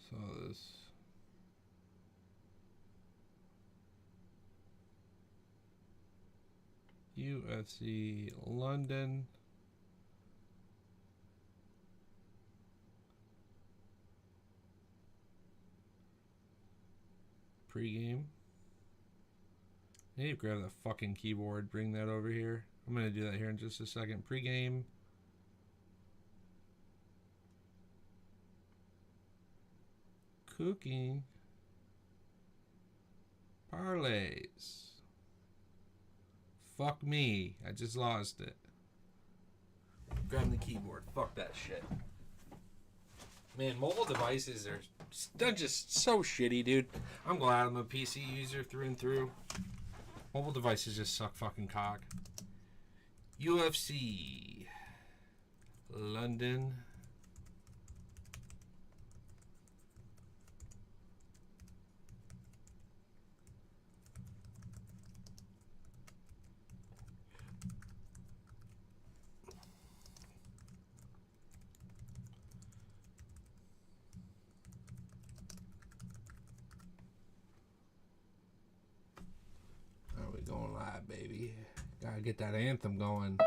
saw this. UFC London. Pregame. I need to grab the fucking keyboard, bring that over here. I'm going to do that here in just a second. Pregame. Cooking. Parlays. Fuck me. I just lost it. Grab the keyboard. Fuck that shit. Man, mobile devices are they're just so shitty, dude. I'm glad I'm a PC user through and through. Mobile devices just suck fucking cock. UFC London. Going live, baby. Gotta get that anthem going.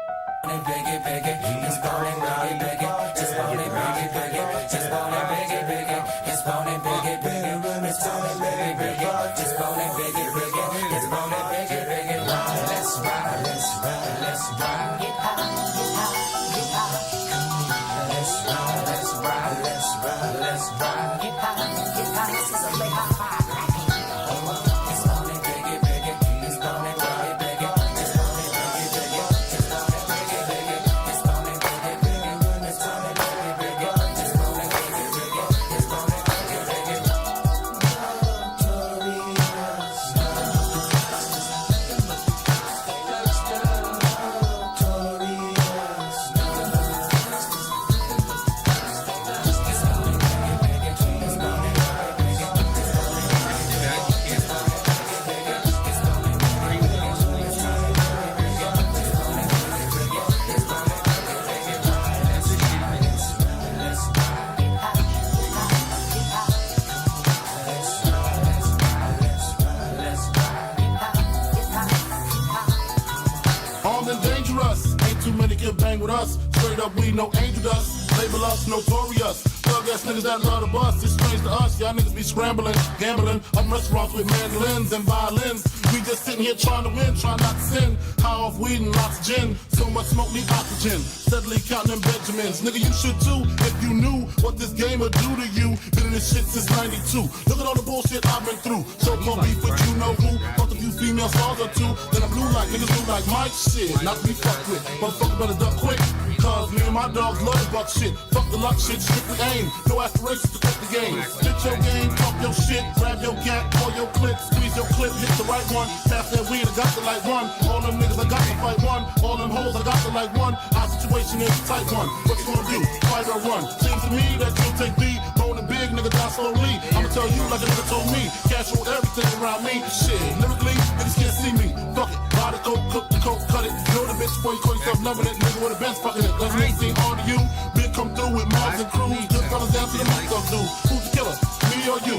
With us, straight up we no angel dust. Label us notorious. Thug ass niggas that love to bust. It's strange to us, y'all niggas be scrambling, gambling. I'm restaurants with mandolins and violins. We just sitting here trying to win, trying not to sin. High off weed and lots of gin. So much smoke need oxygen. Steadily counting them Benjamins. Nigga, you should too if you knew what this game would do to you. Been in this shit since '92. Look at all the bullshit I've been through. So called beef with you know who. Fucked a few female stars or two. Then I'm blue like niggas blue like Mike. Shit, not to be fucked with. Motherfucker better duck quick. Cause me and my dogs love the buck shit. Fuck the luck shit, strictly aim. No aspirations to take the game. Spit your game, talk your shit, grab your gat, call your clip, squeeze your clip, hit the right one. Pass that weed, I got the like one. All them niggas, I got to fight one. All them hoes, I got to like one. Our situation is a tight one. What you gonna do? Fight or run? Seems to me that you'll take the bone and big nigga die slowly. I'ma tell you like a nigga told me. Cash roll everything around me. Shit, lyrically, niggas can't see me. Fuck it, buy the coke, cook the coke, cut it. Know the bitch before you call yourself loving it. Nigga with a bench fucking it. Doesn't make seem hard to you. Big come through with mobs and crews. Good fellas down to the mic up dude. Who's the killer? Me or you?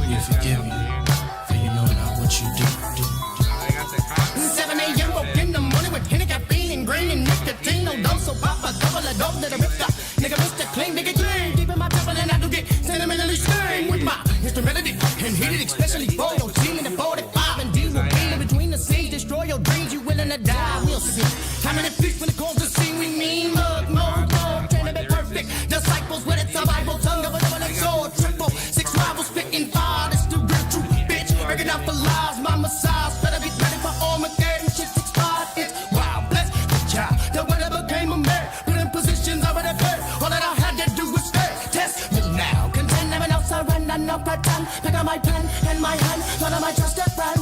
You forgive me, for you know not what you do. 7 a.m. woke in the morning with Henny, caffeine, and green, and nicotine. No dose, so pop a couple of dope that I ripped up. Nigga, Mr. Clean, nigga, clean. Deep in my temple, and I do get sentimentally stained with my instrumentality. And heated, especially for your team in the 45. And deal with pain in between the scenes. Destroy your dreams, you willing to die. We'll see. Time in the feast when it calls to sing. We mean mug, more, trying to be perfect. Disciples with a survival tongue of a double sword. Triple, 6 rivals spitting fire. That's the real truth, bitch. Breaking out for lies, my massage. Better get ready for Armageddon. Shit's expired, it's wild. Bless the child that whatever became a man. Put in positions already there. All that I had to do was stay. Test me now. Contend, never know, surrender, no pretend. Pick up my pen and my hand. None of my trusted friend.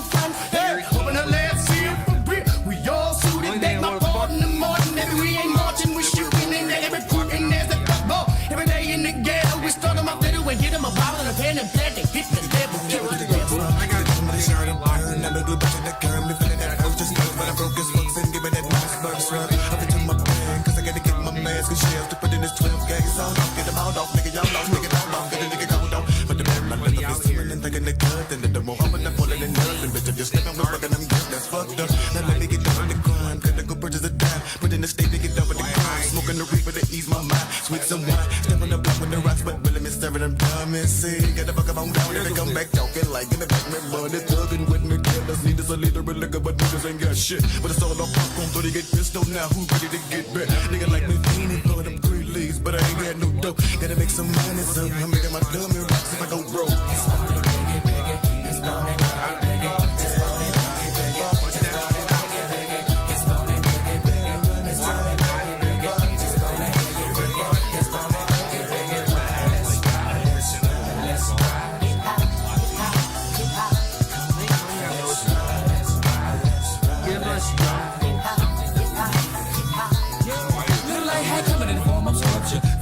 Hey, open the lid, see it for real. We all suited, beg my pardon in the morning. Maybe we ain't marching, we shooting in there. Every court and there's a football. Every day in the ghetto, we start them up there and hit them a bottle and a pen and plant. They hit the devil, kill the devil. I got somebody shirt and burn. Never do better than curve. Me feeling that coach just but I broke his looks and give it that nice burst rub. Up into my pen, cause I gotta get my mask and shells to put in this 12 gauge. So don't get them all off, nigga, y'all lost, nigga, y'all lost. them dummies see. Get the fuck up on down and they come back talking like give me back my money. Thugging with me, killers need us a leader of liquor, but niggas ain't got shit. But it's all about popcorn, so they get pissed on now. Who ready to get back? Nigga like me, ain't blowing them 3 leaves, but I ain't got no dope. Gotta make some money, so I'm making my dummy rocks if I go broke.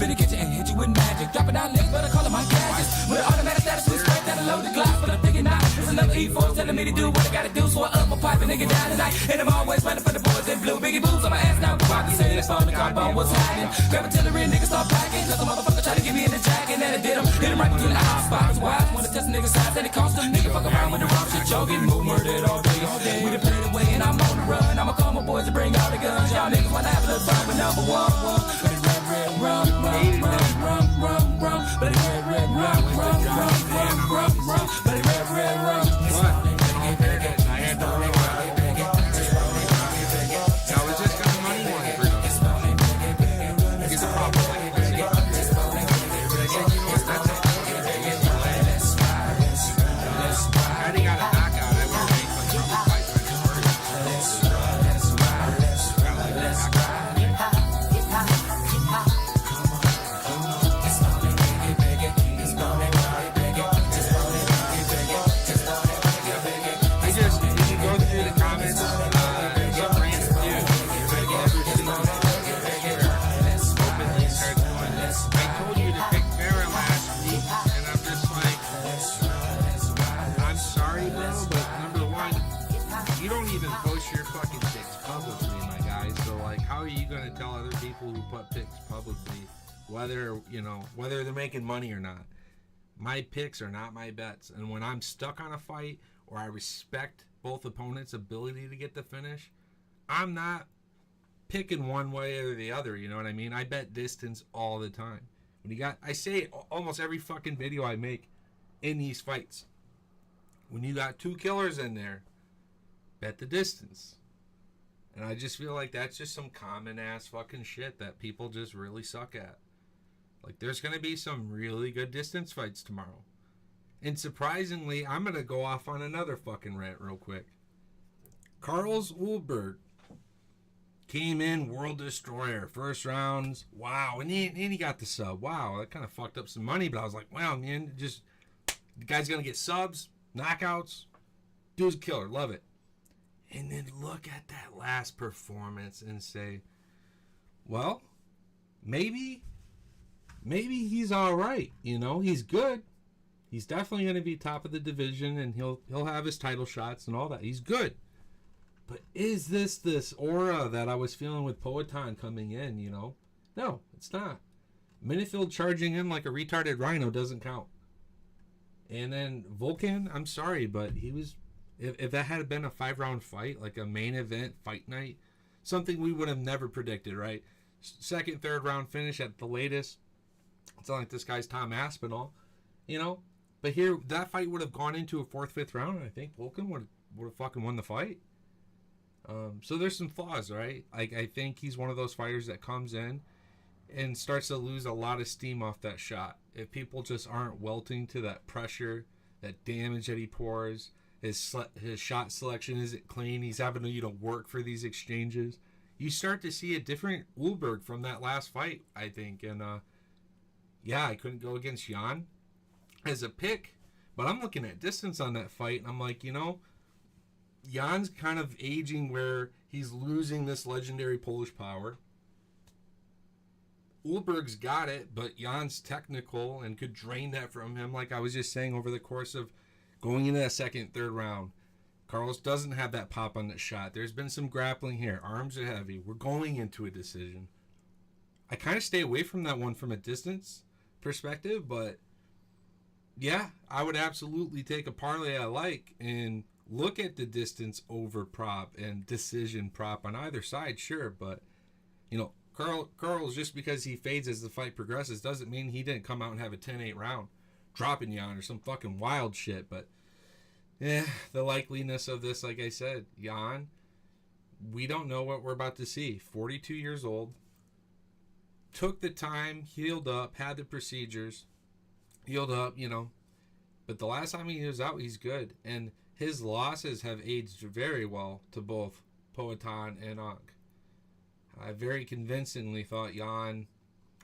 Finna get you and hit you with magic. Dropping down links, but I call it my gadgets. With an automatic status, we straight down the load the glass. But I'm thinking now, it's another E4 telling me to do what I gotta do. So I up my pipe and nigga down tonight. And I'm always running for the boys in blue. Biggie boots on my ass now. Go out the city, that's on the compound. What's happening? Grab artillery, niggas start packing. Cause the motherfucker try to get me in the jacket. And I did him. Hit him right between the eye spots. Wise, wanna test a nigga's size. And it cost them. Nigga fuck around with the wrong shit. Jogging, move murdered all day. We done played away and I'm on the run. I'ma call my boys to bring all the guns. Y'all niggas wanna have a little fun with number one. But it's red, rum, rum, rum, rum, rum, rum. But it's red, rum, rum, rum, rum, rum, rum. But it's red, rum. Now it's just got money one for them. It's a problem. I already got a knockout. I want to make like probably 5 minutes I just, if you go through the comments, some random dude, openly starts going, I told you to pick Farrah last week, and I'm just like, I'm sorry, bro, but number one, you don't even post your fucking picks publicly, my guy. So, like, how are you going to tell other people who put picks publicly whether they're making money or not? My picks are not my bets. And when I'm stuck on a fight or I respect both opponents' ability to get the finish, I'm not picking one way or the other, you know what I mean? I bet distance all the time. I say almost every fucking video I make in these fights. When you got 2 killers in there, bet the distance. And I just feel like that's just some common ass fucking shit that people just really suck at. Like, there's going to be some really good distance fights tomorrow. And surprisingly, I'm going to go off on another fucking rant real quick. Carlos Ulberg came in world destroyer, first rounds. Wow. And he got the sub. Wow, that kind of fucked up some money. But I was like, wow, man, just the guy's going to get subs, knockouts. Dude's a killer. Love it. And then look at that last performance and say, well, maybe he's all right. You know, he's good. He's definitely going to be top of the division, and he'll have his title shots and all that. He's good. But is this aura that I was feeling with Poatan coming in, you know? No, it's not. Minifield charging in like a retarded rhino doesn't count. And then Volkan, I'm sorry, but he was... If that had been a 5-round fight, like a main event fight night, something we would have never predicted, right? Second, third round finish at the latest. It's not like this guy's Tom Aspinall, you know? But here, that fight would have gone into a 4th, 5th round, and I think Volkan would have fucking won the fight. So there's some flaws, right? Like, I think he's one of those fighters that comes in and starts to lose a lot of steam off that shot. If people just aren't welting to that pressure, that damage that he pours, his shot selection isn't clean, he's having to work for these exchanges, you start to see a different Ulberg from that last fight, I think. And yeah, I couldn't go against Jan as a pick, but I'm looking at distance on that fight, and I'm like, you know, Jan's kind of aging where he's losing this legendary Polish power. Ulberg's got it, but Jan's technical and could drain that from him, like I was just saying, over the course of going into that second, third round. Carlos doesn't have that pop on that shot. There's been some grappling here. Arms are heavy. We're going into a decision. I kind of stay away from that one from a distance perspective, but yeah, I would absolutely take a parlay I like and look at the distance over prop and decision prop on either side, sure, but you know, Carl's, just because he fades as the fight progresses doesn't mean he didn't come out and have a 10-8 round, dropping Jan or some fucking wild shit. But yeah, the likeliness of this, like I said, Jan, we don't know what we're about to see. 42 years old, took the time, healed up, had the procedures, healed up, you know. But the last time he was out, he's good. And his losses have aged very well to both Poatan and Ankh. I very convincingly thought Jan,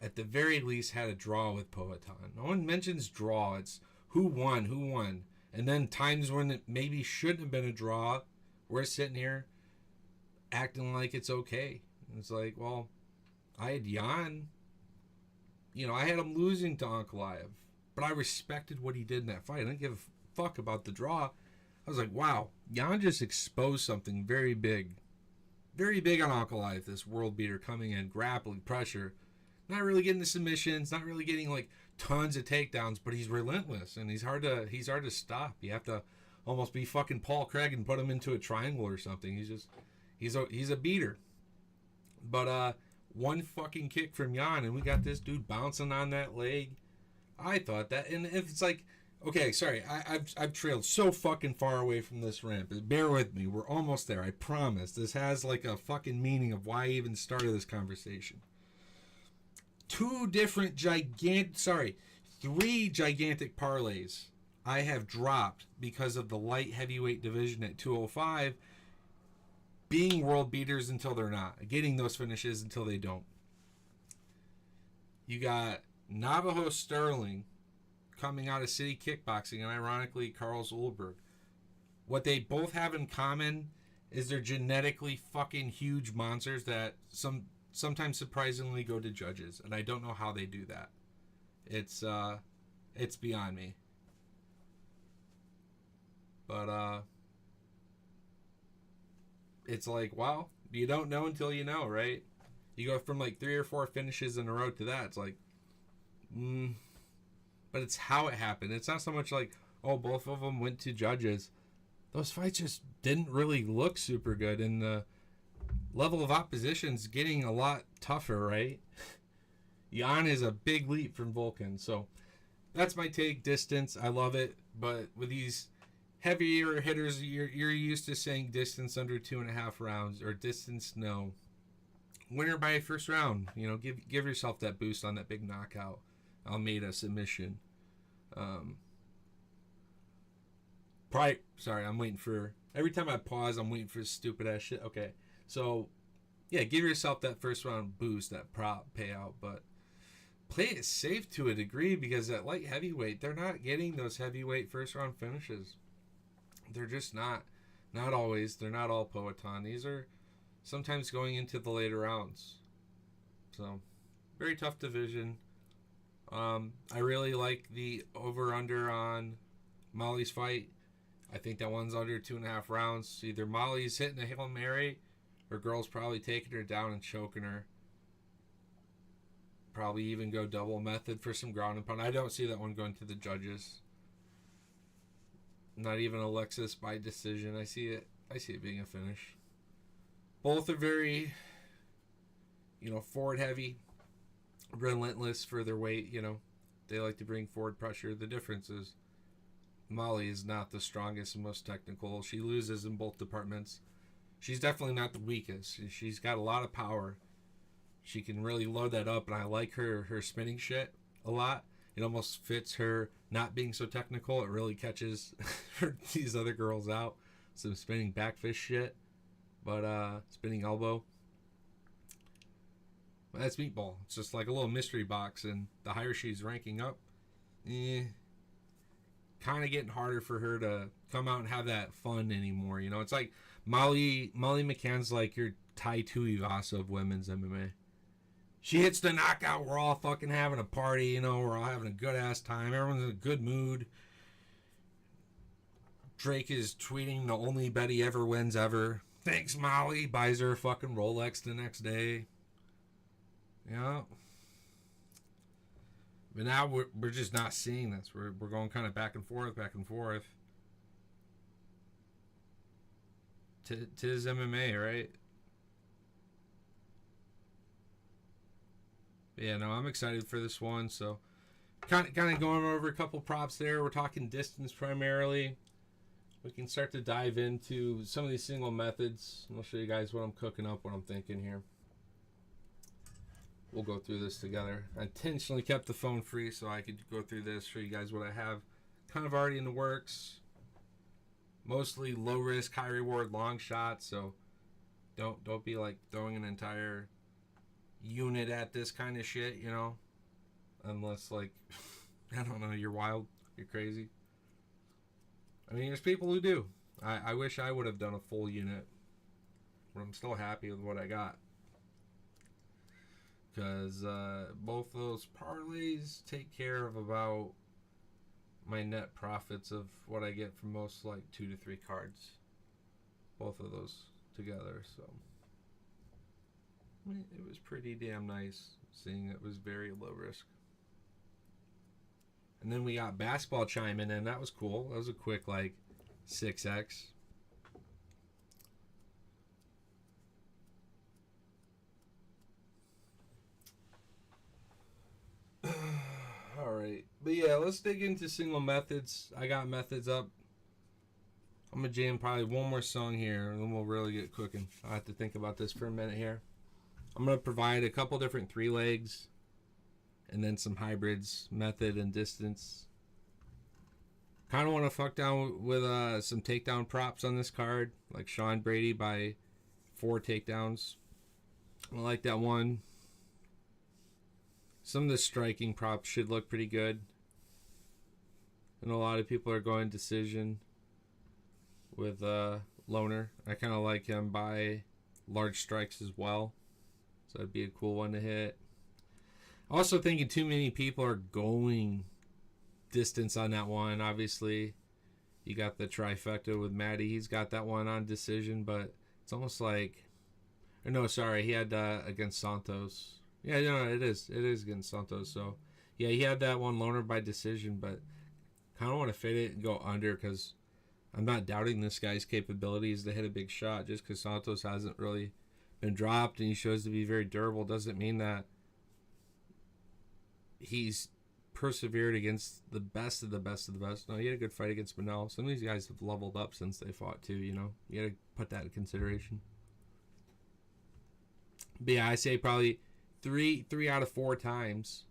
at the very least, had a draw with Poatan. No one mentions draw. It's who won. And then times when it maybe shouldn't have been a draw, we're sitting here acting like it's okay. And it's like, well, I had Jan. You know, I had him losing to Ankalaev. But I respected what he did in that fight. I didn't give a fuck about the draw. I was like, wow, Jan just exposed something very big. Very big on Ankalaev, this world beater coming in, grappling, pressure. Not really getting the submissions, not really getting like tons of takedowns, but he's relentless and he's hard to stop. You have to almost be fucking Paul Craig and put him into a triangle or something. He's a beater. But one fucking kick from Jan and we got this dude bouncing on that leg. I thought that, and if it's like, okay, sorry, I've trailed so fucking far away from this ramp. Bear with me, we're almost there. I promise. This has like a fucking meaning of why I even started this conversation. Three gigantic parlays I have dropped because of the light heavyweight division at 205 being world beaters until they're not, getting those finishes until they don't. You got Navajo Sterling coming out of City Kickboxing, and ironically, Carlos Ulberg. What they both have in common is they're genetically fucking huge monsters that sometimes surprisingly go to judges, and I don't know how they do that. It's beyond me. But it's like, wow, you don't know until you know, right? You go from like 3 or 4 finishes in a row to that. It's like, but it's how it happened. It's not so much like, oh, both of them went to judges. Those fights just didn't really look super good, and the level of opposition's getting a lot tougher, right? Jan is a big leap from Vulcan, so that's my take. Distance, I love it, but with these heavier hitters, you're used to saying distance under 2.5 rounds, or distance no. Winner by first round, you know, give yourself that boost on that big knockout. Almeida submission. Sorry, I'm waiting for, every time I pause, I'm waiting for stupid ass shit. Okay, so yeah, give yourself that first round boost, that prop payout, but play it safe to a degree, because at light heavyweight, they're not getting those heavyweight first round finishes. They're just not always. They're not all Poatan. These are sometimes going into the later rounds. So very tough division. I really like the over-under on Molly's fight. I think that one's under 2.5 rounds. Either Molly's hitting a Hail Mary, or girl's probably taking her down and choking her. Probably even go double method for some ground and pound. I don't see that one going to the judges. Not even Alexis by decision. I see it being a finish. Both are very, forward heavy. Relentless for their weight, they like to bring forward pressure. The difference is Molly is not the strongest and most technical. She loses in both departments. She's definitely not the weakest. She's got a lot of power. She can really load that up, and I like her spinning shit a lot. It almost fits her not being so technical. It really catches these other girls out. Some spinning backfish shit, but spinning elbow. That's meatball. It's just like a little mystery box, and the higher she's ranking up, kind of getting harder for her to come out and have that fun anymore. It's like Molly McCann's like your Tai Tuivasa of women's MMA. She hits the knockout, we're all fucking having a party, we're all having a good ass time. Everyone's in a good mood. Drake is tweeting the only bet he ever wins ever. Thanks, Molly. Buys her a fucking Rolex the next day. Yeah. But now we're just not seeing this. We're going kind of back and forth. Tis MMA, right? Yeah, no, I'm excited for this one. So, kind of going over a couple props there. We're talking distance primarily. We can start to dive into some of these single methods. And I'll show you guys what I'm cooking up, what I'm thinking here. We'll go through this together. I intentionally kept the phone free so I could go through this, show you guys what I have kind of already in the works. Mostly low risk, high reward, long shots. So don't be like throwing an entire unit at this kind of shit, you know, unless like I don't know, you're wild, you're crazy. I mean, there's people who do. I wish I would have done a full unit, but I'm still happy with what I got, because both those parlays take care of about my net profits of what I get from most like 2 to 3 cards, both of those together. So it was pretty damn nice seeing it was very low risk. And then we got basketball chiming in. That was cool. That was a quick like 6x. Alright. But yeah, let's dig into single methods. I got methods up. I'm going to jam probably one more song here, and then we'll really get cooking. I have to think about this for a minute here. I'm going to provide a couple different 3 legs, and then some hybrids, method and distance. Kind of want to fuck down with some takedown props on this card, like Sean Brady by 4 takedowns. I like that one. Some of the striking props should look pretty good. And a lot of people are going decision with Loner. I kind of like him by large strikes as well. So that'd be a cool one to hit. Also thinking too many people are going distance on that one. Obviously, you got the trifecta with Matty. He's got that one on decision, but it's almost like... Or no, sorry, he had against Santos. Yeah, no, it is. It is against Santos. So, yeah, he had that one Loner by decision, but kind of want to fit it and go under, because I'm not doubting this guy's capabilities to hit a big shot. Just because Santos hasn't really been dropped and he shows to be very durable doesn't mean that he's persevered against the best of the best of the best. No, he had a good fight against Manel. Some of these guys have leveled up since they fought too, you know. You gotta put that in consideration. But yeah, I say probably three out of 4 times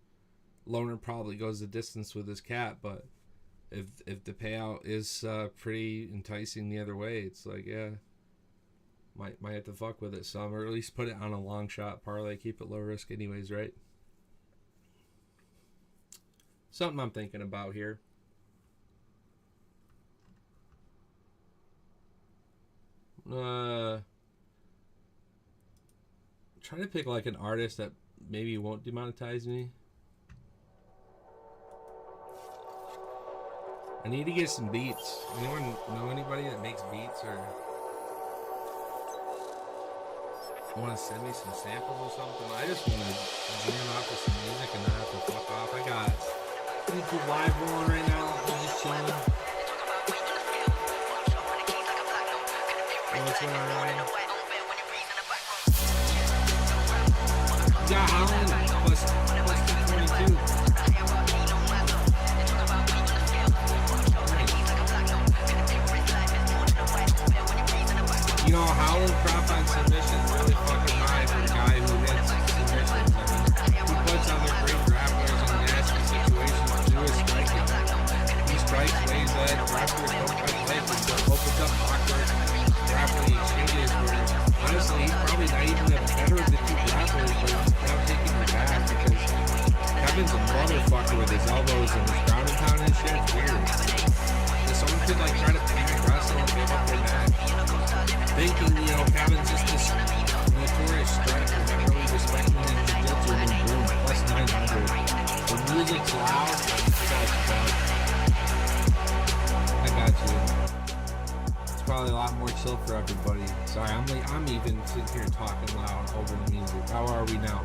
Loner probably goes the distance with his cat, but if the payout is pretty enticing the other way, it's like, yeah, might have to fuck with it some, or at least put it on a long shot parlay, keep it low risk anyways, right? Something I'm thinking about here. Try to pick like an artist that maybe won't demonetize me. I need to get some beats. Anyone know anybody that makes beats, or want to send me some samples or something? I just want to jam out to some music and not have to fuck off. I got YouTube Live rolling right now. I'm just chilling. What's going on? Yeah, Holland plus 222. You know, Howland prop on submission is really fucking high for a guy who hits submissions. I mean, he puts other great grapplers in nasty situations through his striking. He strikes ways that grapplers don't quite like, and so opens up awkward grappling exchanges where, honestly, he's probably not even the better of the 2 grapplers, but he's now taking her back because Kevin's a motherfucker with his elbows and his ground and pound and shit. It's weird. So someone could, like, try to panic wrestle and give up their match, thinking, you know, Kevin's just this notorious striker, not really respecting him to get to him, and boom, plus 900. The music's loud, I got you. It's probably a lot more chill for everybody. Sorry, I'm even sitting here talking loud over the music. How are we now?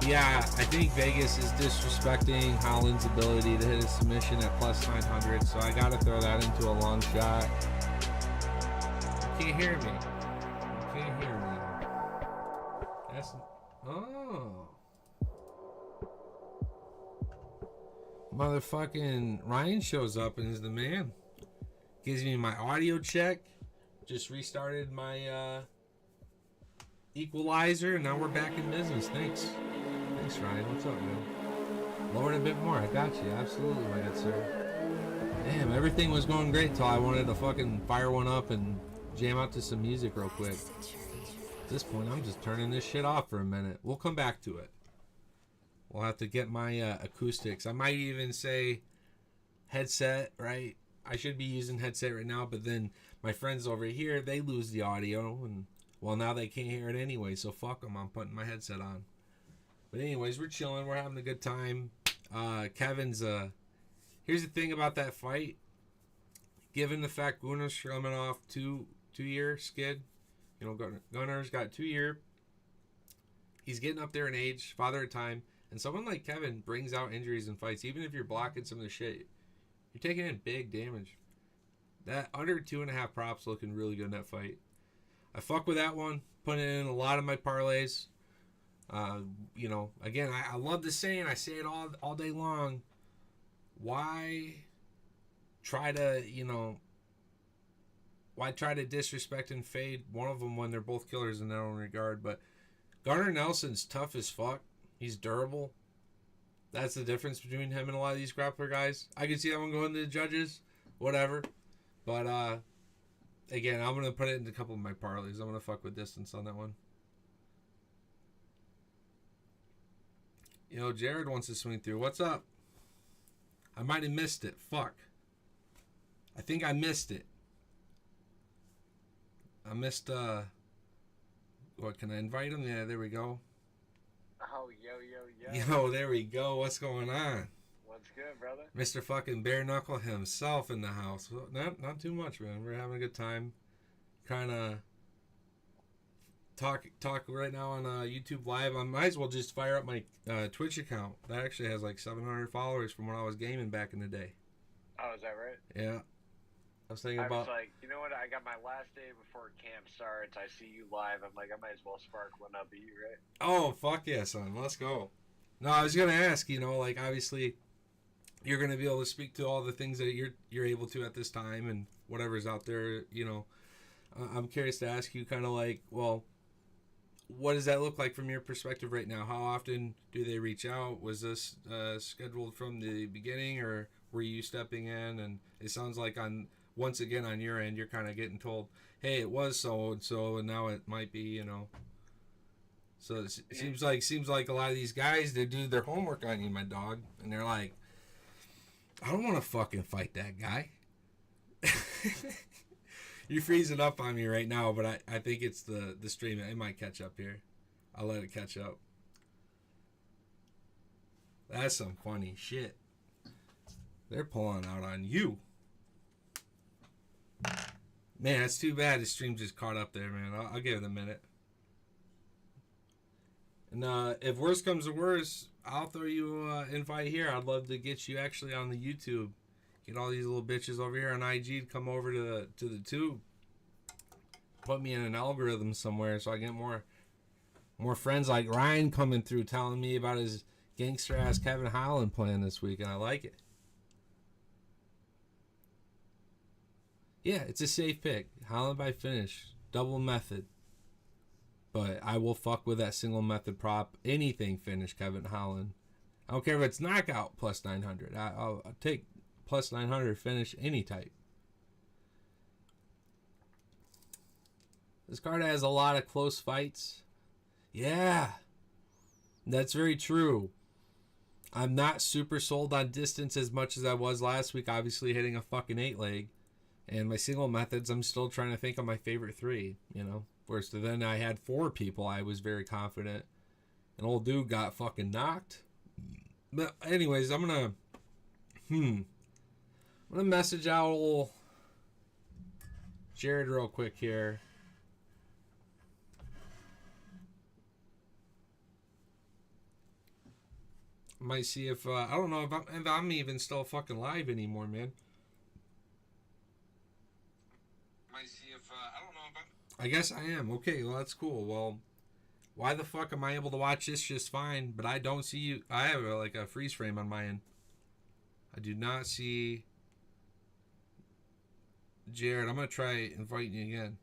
Yeah, I think Vegas is disrespecting Holland's ability to hit a submission at plus 900, so I gotta throw that into a long shot. You can't hear me. You can't hear me. That's... Oh. motherfucking Ryan shows up and is the man. Gives me my audio check. Just restarted my equalizer, and now we're back in business. Thanks, Ryan. What's up, man? Lower it a bit more. I got you. Absolutely, my good sir. Damn, everything was going great till I wanted to fucking fire one up and jam out to some music real quick. At this point, I'm just turning this shit off for a minute. We'll come back to it. We'll have to get my acoustics. I might even say headset, right? I should be using headset right now, but then my friends over here, they lose the audio, and well, now they can't hear it anyway, so fuck them. I'm putting my headset on. But anyways, we're chilling. We're having a good time. Kevin's, here's the thing about that fight. Given the fact Gunnar's coming off two-year skid, you know, Gunnar's got 2 year. He's getting up there in age, father of time, and someone like Kevin brings out injuries in fights. Even if you're blocking some of the shit, you're taking in big damage. That under 2.5 props looking really good in that fight. I fuck with that one. Putting in a lot of my parlays. You know, again, I love the saying. I say it all day long. Why try to, you know, why try to disrespect and fade one of them when they're both killers in their own regard? But Gunnar Nelson's tough as fuck. He's durable. That's the difference between him and a lot of these grappler guys. I can see that one going to the judges. Whatever. But, again, I'm going to put it in a couple of my parlays. I'm going to fuck with distance on that one. You know, Jared wants to swing through. What's up? I might have missed it. Fuck. I think I missed it. I missed, what, can I invite him? Yeah, there we go. Oh, yo. Yo, there we go. What's going on? What's good, brother? Mr. fucking Bare Knuckle himself in the house. Well, not too much, man. We're having a good time. Kind of talk right now on YouTube Live. I might as well just fire up my Twitch account. That actually has like 700 followers from when I was gaming back in the day. Oh, is that right? Yeah. I was thinking I about... was like, you know what? I got my last day before camp starts. I see you live. I'm like, I might as well spark one up at you, right? Oh, fuck yeah, son. Let's go. No, I was going to ask, you know, like, obviously, you're going to be able to speak to all the things that you're able to at this time and whatever's out there, you know. I'm curious to ask you kind of like, well, what does that look like from your perspective right now? How often do they reach out? Was this scheduled from the beginning, or were you stepping in? And it sounds like once again on your end, you're kind of getting told, hey, it was so-and-so, and now it might be, you know. So it seems like a lot of these guys, they do their homework on you, my dog, and they're like, I don't want to fucking fight that guy. You're freezing up on me right now, but I think it's the stream. It might catch up here. I'll let it catch up. That's some funny shit. They're pulling out on you. Man, it's too bad the stream just caught up there, man. I'll give it a minute. And if worse comes to worse, I'll throw you an invite here. I'd love to get you actually on the YouTube. Get all these little bitches over here on IG to come over to the tube. Put me in an algorithm somewhere so I get more friends like Ryan coming through telling me about his gangster ass Kevin Holland plan this week, and I like it. Yeah, it's a safe pick. Holland by finish. Double method. But I will fuck with that single method prop. Anything finish Kevin Holland. I don't care if it's knockout plus 900. I'll take plus 900 finish any type. This card has a lot of close fights. Yeah. That's very true. I'm not super sold on distance as much as I was last week. Obviously hitting a fucking 8-leg. And my single methods, I'm still trying to think of my favorite 3, you know. Whereas then I had 4 people I was very confident. An old dude got fucking knocked. But anyways, I'm gonna message out old Jared real quick here. Might see if I don't know if I'm even still fucking live anymore, man. Might see if I don't know if I guess I am. Okay, well that's cool. Well, why the fuck am I able to watch this just fine, but I don't see you? I have like a freeze frame on my end. I do not see Jared. I'm going to try inviting you again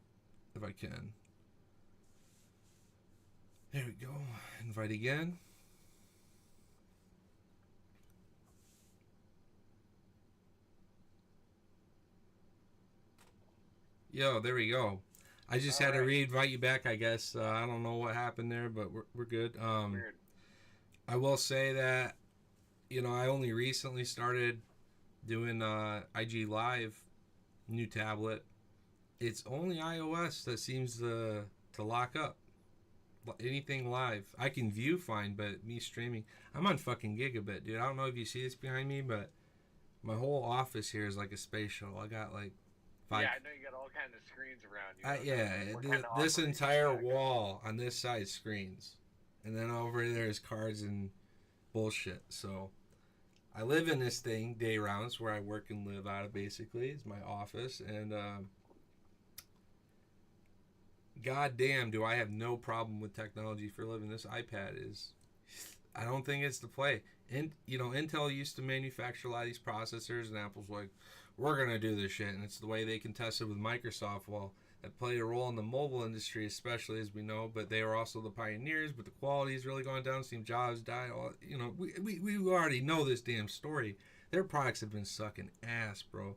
if I can. There we go. Invite again. Yo, there we go. I just had to re-invite you back, I guess. I don't know what happened there, but we're good. Weird. I will say that, you know, I only recently started doing IG Live, new tablet. It's only iOS that seems to lock up. Anything live. I can view fine, but me streaming. I'm on fucking gigabit, dude. I don't know if you see this behind me, but my whole office here is like a space shuttle. I got like 5. Yeah, I know you got all kinds of screens around you. Yeah, this entire wall on this side screens. And then over there is cards and bullshit. So I live in this thing day rounds where I work and live out of, basically. It's my office. And God damn, do I have no problem with technology for living. This iPad is, I don't think it's the play. And, you know, Intel used to manufacture a lot of these processors, and Apple's like, we're going to do this shit. And it's the way they contested with Microsoft. Well, that played a role in the mobile industry, especially, as we know, but they were also the pioneers, but the quality's really gone down. Steve Jobs died. All, you know, we already know this damn story. Their products have been sucking ass, bro.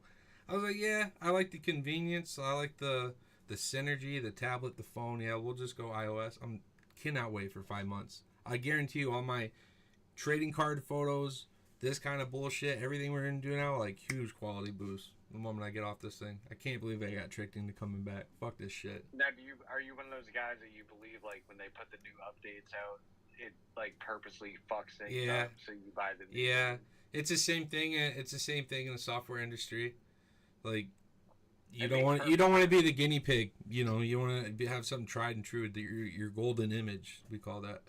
I was like, yeah, I like the convenience. I like the synergy, the tablet, the phone. Yeah, we'll just go iOS. I cannot wait for 5 months. I guarantee you all my trading card photos, this kind of bullshit, everything we're going to do now, like, huge quality boost the moment I get off this thing. I can't believe I got tricked into coming back. Fuck this shit. Now, are you one of those guys that you believe, like, when they put the new updates out, it, like, purposely fucks things up, so you buy the new thing? It's the same thing. It's the same thing in the software industry. Like, you don't want to be the guinea pig. You know, you want to have something tried and true. Your golden image, we call that.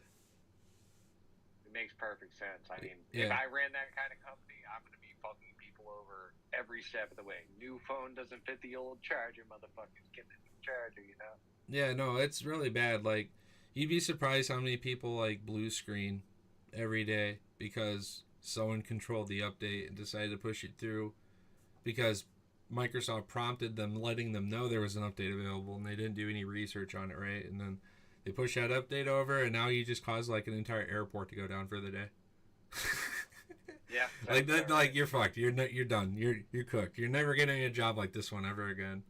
It makes perfect sense. I mean, Yeah. if I ran that kind of company, I'm going to be fucking people over every step of the way. New phone doesn't fit the old charger, motherfuckers. Get the new charger, you know? Yeah, no, it's really bad. Like, you'd be surprised how many people, like, blue screen every day because someone controlled the update and decided to push it through because Microsoft prompted them, letting them know there was an update available, and they didn't do any research on it, right? And then they push that update over, and now you just caused, like, an entire airport to go down for the day. Yeah. Like that, like, you're fucked. You're done. You're cooked. You're never getting a job like this one ever again.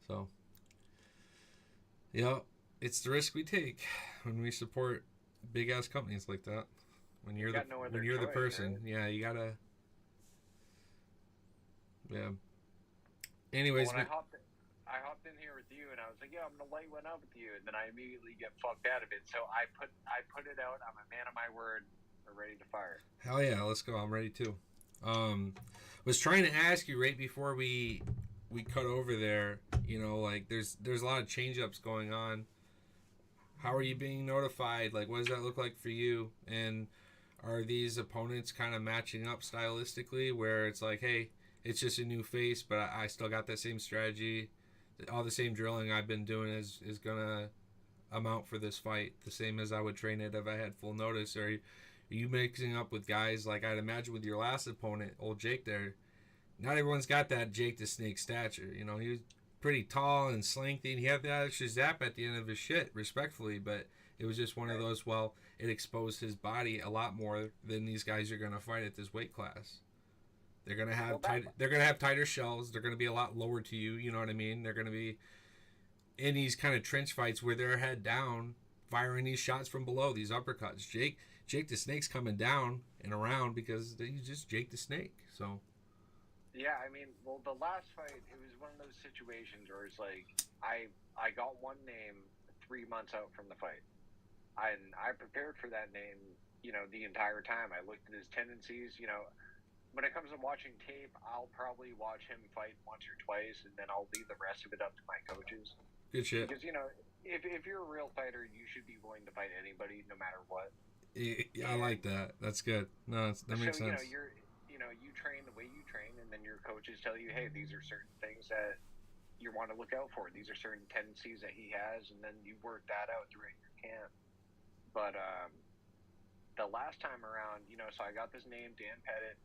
So, yeah, it's the risk we take when we support big ass companies like that. When you're the person, right? Yeah, you gotta. Yeah. Anyways, well, I hopped in here with you, and I was like, "Yeah, I'm gonna light one up with you," and then I immediately get fucked out of it. So I put it out. I'm a man of my word. We're ready to fire. Hell yeah, let's go. I'm ready too. Was trying to ask you right before we cut over there. You know, like there's a lot of change ups going on. How are you being notified? Like, what does that look like for you? And are these opponents kind of matching up stylistically, where it's like, hey, it's just a new face, but I still got that same strategy. All the same drilling I've been doing is going to amount for this fight, the same as I would train it if I had full notice. Or are you mixing up with guys like I'd imagine with your last opponent, old Jake there? Not everyone's got that Jake the Snake stature. You know, he was pretty tall and slinky, and he had that extra zap at the end of his shit, respectfully, but it was just one of those, well, it exposed his body a lot more than these guys are going to fight at this weight class. They're gonna have tighter shells. They're gonna be a lot lower to you. You know what I mean? They're gonna be in these kind of trench fights where they're head down, firing these shots from below, these uppercuts. Jake the Snake's coming down and around because he's just Jake the Snake. So. Yeah, I mean, well, the last fight, it was one of those situations where it's like I got one name 3 months out from the fight, and I prepared for that name. You know, the entire time I looked at his tendencies. You know. When it comes to watching tape, I'll probably watch him fight once or twice, and then I'll leave the rest of it up to my coaches. Good shit. Because, you know, if you're a real fighter, you should be willing to fight anybody, no matter what. Yeah, I like that. That's good. No, that makes sense. You know, you train the way you train, and then your coaches tell you, hey, these are certain things that you want to look out for. These are certain tendencies that he has, and then you work that out throughout your camp. But the last time around, you know, so I got this name, Dan Pettit.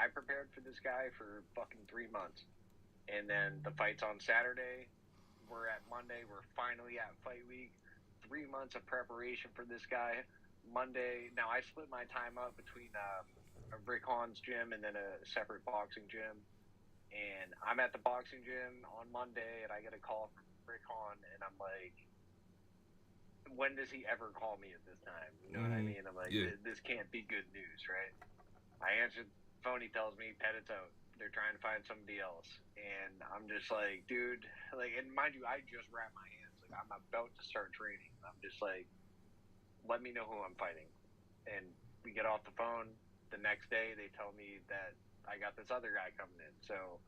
I prepared for this guy for fucking 3 months. And then the fight's on Saturday. We're at Monday. We're finally at fight week. 3 months of preparation for this guy. Monday. Now, I split my time up between Rick Hahn's gym and then a separate boxing gym. And I'm at the boxing gym on Monday, and I get a call from Rick Hahn, and I'm like, when does he ever call me at this time? You know what I mean? I'm like, this can't be good news, right? I answered the phone. He tells me, Pettit's out. They're trying to find somebody else. And I'm just like, dude, like, and mind you, I just wrapped my hands. Like, I'm about to start training. I'm just like, let me know who I'm fighting. And we get off the phone. The next day, they tell me that I got this other guy coming in. So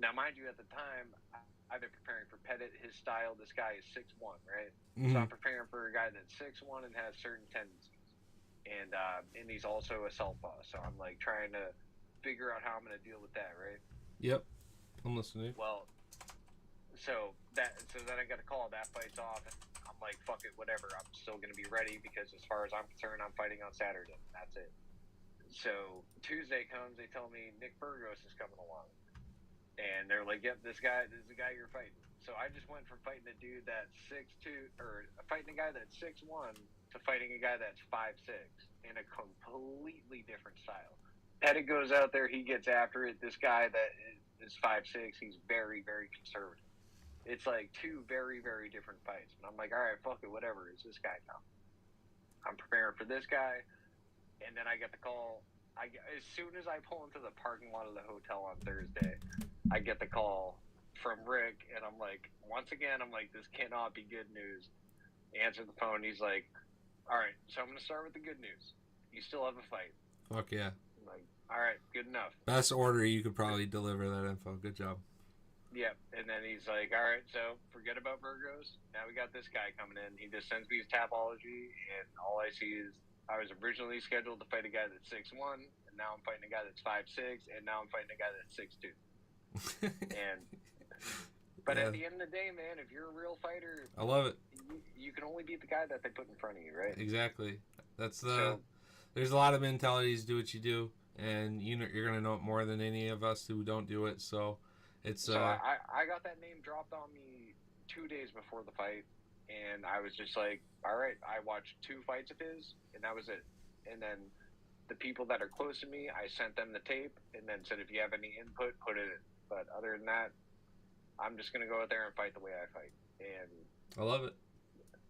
now, mind you, at the time, I've been preparing for Pettit. His style, this guy is 6'1", right? So I'm preparing for a guy that's 6'1" and has certain tendencies. And he's also a southpaw. So I'm like trying to figure out how I'm going to deal with that, right? Yep. I'm listening. Well, so then I got a call. That fight's off. And I'm like, fuck it, whatever. I'm still going to be ready because as far as I'm concerned, I'm fighting on Saturday. That's it. So Tuesday comes, they tell me Nick Burgos is coming along. And they're like, yep, this is the guy you're fighting. So I just went from fighting a dude that's 6'2", or fighting a guy that's 6'1", to fighting a guy that's 5'6", in a completely different style. Pettit goes out there, he gets after it. This guy that is 5'6", he's very, very conservative. It's like two very, very different fights. And I'm like, all right, fuck it, whatever. It's this guy now. I'm preparing for this guy. And then I get the call. As soon as I pull into the parking lot of the hotel on Thursday, I get the call from Rick, and I'm like, once again, this cannot be good news. Answer the phone. He's like, all right, so I'm going to start with the good news. You still have a fight. Fuck yeah. I'm like, all right, good enough. Best order you could probably deliver that info. Good job. Yep. And then he's like, all right, so forget about Burgos. Now we got this guy coming in. He just sends me his Tapology, and all I see is I was originally scheduled to fight a guy that's 6'1", and now I'm fighting a guy that's 5'6", and now I'm fighting a guy that's 6'2". But at the end of the day, man, if you're a real fighter, I love it. You can only beat the guy that they put in front of you, right? Exactly. There's a lot of mentalities. Do what you do, and you're gonna know it more than any of us who don't do it. So it's. So I got that name dropped on me 2 days before the fight, and I was just like, all right. I watched 2 fights of his, and that was it. And then the people that are close to me, I sent them the tape, and then said, if you have any input, put it in. But other than that, I'm just going to go out there and fight the way I fight. And I love it.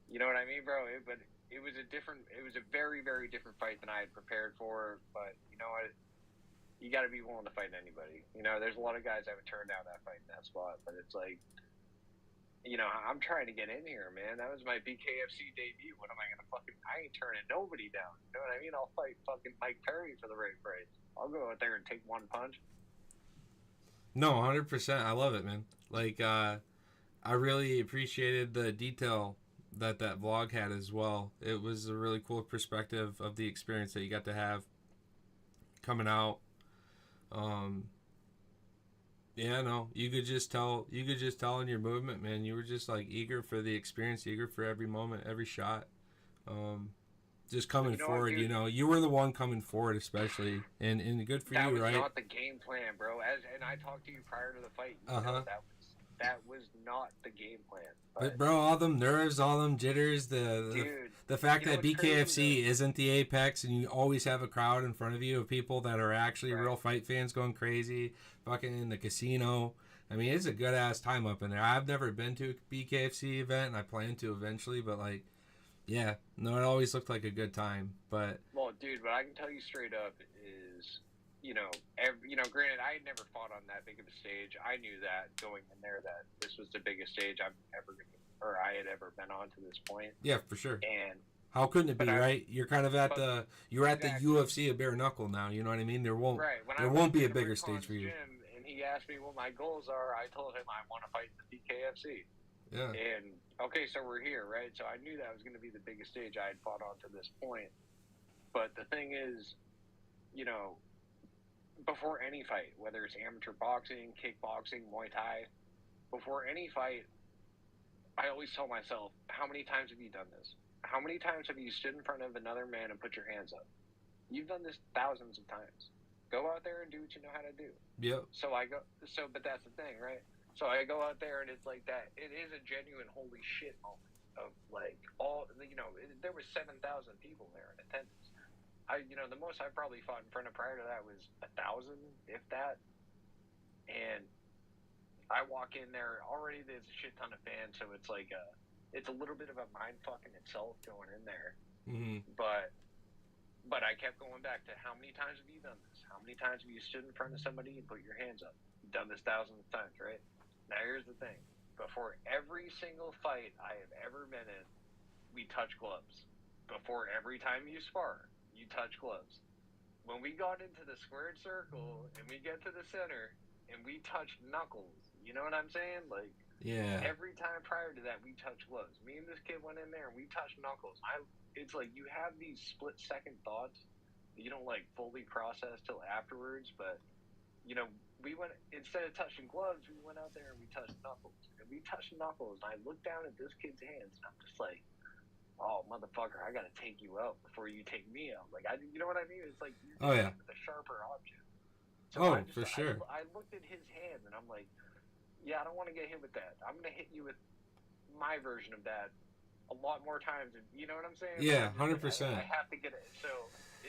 You know what I mean, bro? But it was a very, very different fight than I had prepared for. But you know what? You got to be willing to fight anybody. You know, there's a lot of guys that would turn down that fight in that spot. But it's like, you know, I'm trying to get in here, man. That was my BKFC debut. What am I going to I ain't turning nobody down. You know what I mean? I'll fight fucking Mike Perry for the right price. I'll go out there and take one punch. No, 100%. I love it, man. Like, I really appreciated the detail that vlog had as well. It was a really cool perspective of the experience that you got to have coming out. Yeah, no, you could just tell in your movement, man. You were just like eager for the experience, eager for every moment, every shot. Just coming forward, you know, you were the one coming forward, especially, and good for you, right? That was not the game plan, bro. And I talked to you prior to the fight. You know, that was not the game plan. But bro, all them nerves, all them jitters, the fact that BKFC isn't the apex, and you always have a crowd in front of you of people that are actually real fight fans going crazy, fucking in the casino. I mean, it's a good ass time up in there. I've never been to a BKFC event, and I plan to eventually, but like. Yeah, no, it always looked like a good time, but... Well, dude, what I can tell you straight up is, granted, I had never fought on that big of a stage. I knew that going in there that this was the biggest stage I had ever been on to this point. Yeah, for sure. And how couldn't it be, right? You're kind of at the UFC of bare knuckle now. You know what I mean? There won't be a bigger stage for you. Gym, and he asked me what my goals are. I told him I want to fight the BKFC. Yeah. And okay, so we're here, right? So I knew that was going to be the biggest stage I had fought on to this point. But the thing is, you know, before any fight, whether it's amateur boxing, kickboxing, Muay Thai, before any fight, I always tell myself, how many times have you done this? How many times have you stood in front of another man and put your hands up? You've done this thousands of times. Go out there and do what you know how to do. Yep. But that's the thing, right? So I go out there and it's like that. It is a genuine holy shit moment of like there was 7,000 people there in attendance. The most I probably fought in front of prior to that was 1,000, if that. And I walk in there already. There's a shit ton of fans, so it's like it's a little bit of a mind fuck in itself going in there. Mm-hmm. But I kept going back to how many times have you done this? How many times have you stood in front of somebody and put your hands up? You've done this thousands of times, right? Now here's the thing. Before every single fight I have ever been in, we touch gloves. Before every time you spar, you touch gloves. When we got into the squared circle and we get to the center and we touch knuckles, you know what I'm saying? Like, yeah. Every time prior to that, we touch gloves. Me and this kid went in there and we touched knuckles. It's like you have these split-second thoughts that you don't like fully process till afterwards, but we went, instead of touching gloves, we went out there and we touched knuckles. And we touched knuckles, and I looked down at this kid's hands, and I'm just like, oh, motherfucker, I gotta take you out before you take me out. Like, you know what I mean? It's like you're with a sharper object. So for sure. I looked at his hands, and I'm like, yeah, I don't want to get hit with that. I'm gonna hit you with my version of that a lot more times. You know what I'm saying? Yeah, 100%. I have to get it. So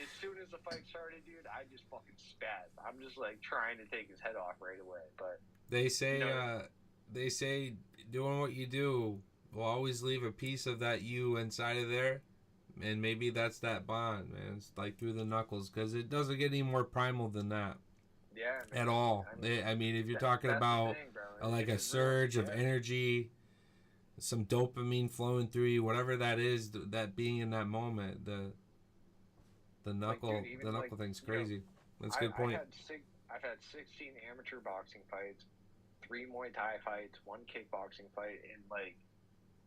as soon as the fight started, dude, I just fucking spazzed. I'm just like trying to take his head off right away. But they say doing what you do will always leave a piece of that you inside of there, and maybe that's that bond, man. It's like through the knuckles, because it doesn't get any more primal than that. Yeah. At all. I mean, if you're talking about like a surge of energy, some dopamine flowing through you, whatever that is, that being in that moment, the knuckle, the knuckle thing's crazy. That's a good point. I've had 16 amateur boxing fights, 3 Muay Thai fights, 1 kickboxing fight, and like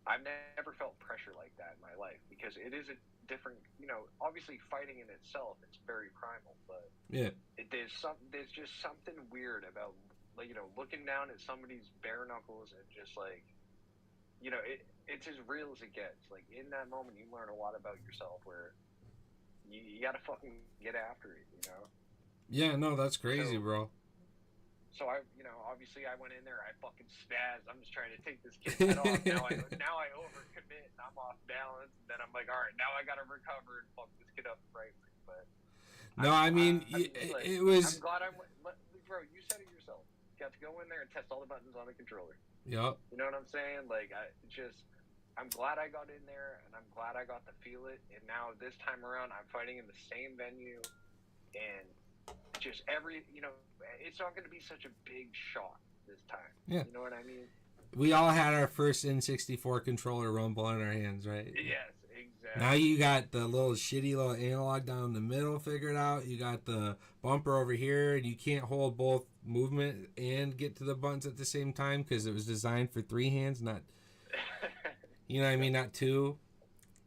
I've never felt pressure like that in my life, because it is a different, obviously fighting in itself, it's very primal, but there's just something weird about, like, looking down at somebody's bare knuckles and just like, it's as real as it gets. Like, in that moment, you learn a lot about yourself, where you gotta fucking get after it, Yeah, no, that's crazy, bro. So obviously I went in there, I fucking spazzed. I'm just trying to take this kid's head off. Now I overcommit and I'm off balance. And then I'm like, all right, now I got to recover and fuck this kid up right. But no, it was. I'm glad bro, you said it yourself. You got to go in there and test all the buttons on the controller. Yep. You know what I'm saying? Like, I'm glad I got in there, and I'm glad I got to feel it. And now this time around, I'm fighting in the same venue, and just it's not going to be such a big shock this time. Yeah. You know what I mean? We all had our first N64 controller rumble in our hands, right? Yes, exactly. Now you got the little shitty little analog down the middle figured out. You got the bumper over here, and you can't hold both movement and get to the buttons at the same time because it was designed for 3 hands, not, you know what I mean, not 2.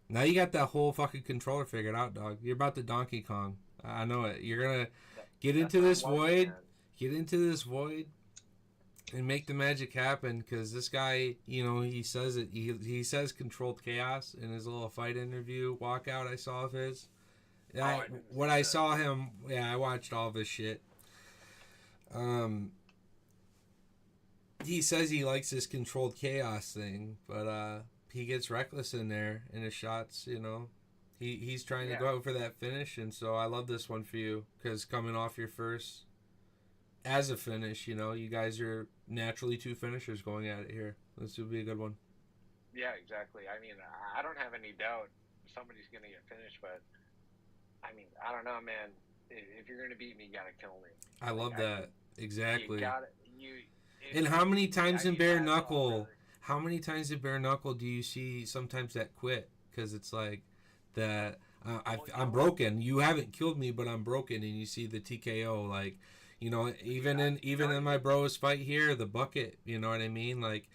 Now you got that whole fucking controller figured out, dog. You're about to Donkey Kong. I know it. You're going to get into this void. Get into this void and make the magic happen, because this guy, he says it. He says controlled chaos in his little fight interview walkout I saw of his. I saw him, I watched all of his shit. He says he likes this controlled chaos thing, but he gets reckless in there in his shots, He's trying to go out for that finish, and so I love this one for you, because coming off your first as a finish, you guys are naturally 2 finishers going at it here. This would be a good one. Yeah, exactly. I mean, I don't have any doubt somebody's going to get finished, but I mean, I don't know, man. If you're going to beat me, you got to kill me. I love that. Exactly. And how many times in bare knuckle? How many times in bare knuckle do you see sometimes that quit? Because it's like that. I'm broken. You haven't killed me, but I'm broken, and you see the TKO. Like, even in my bros fight here, the bucket. You know what I mean? Like,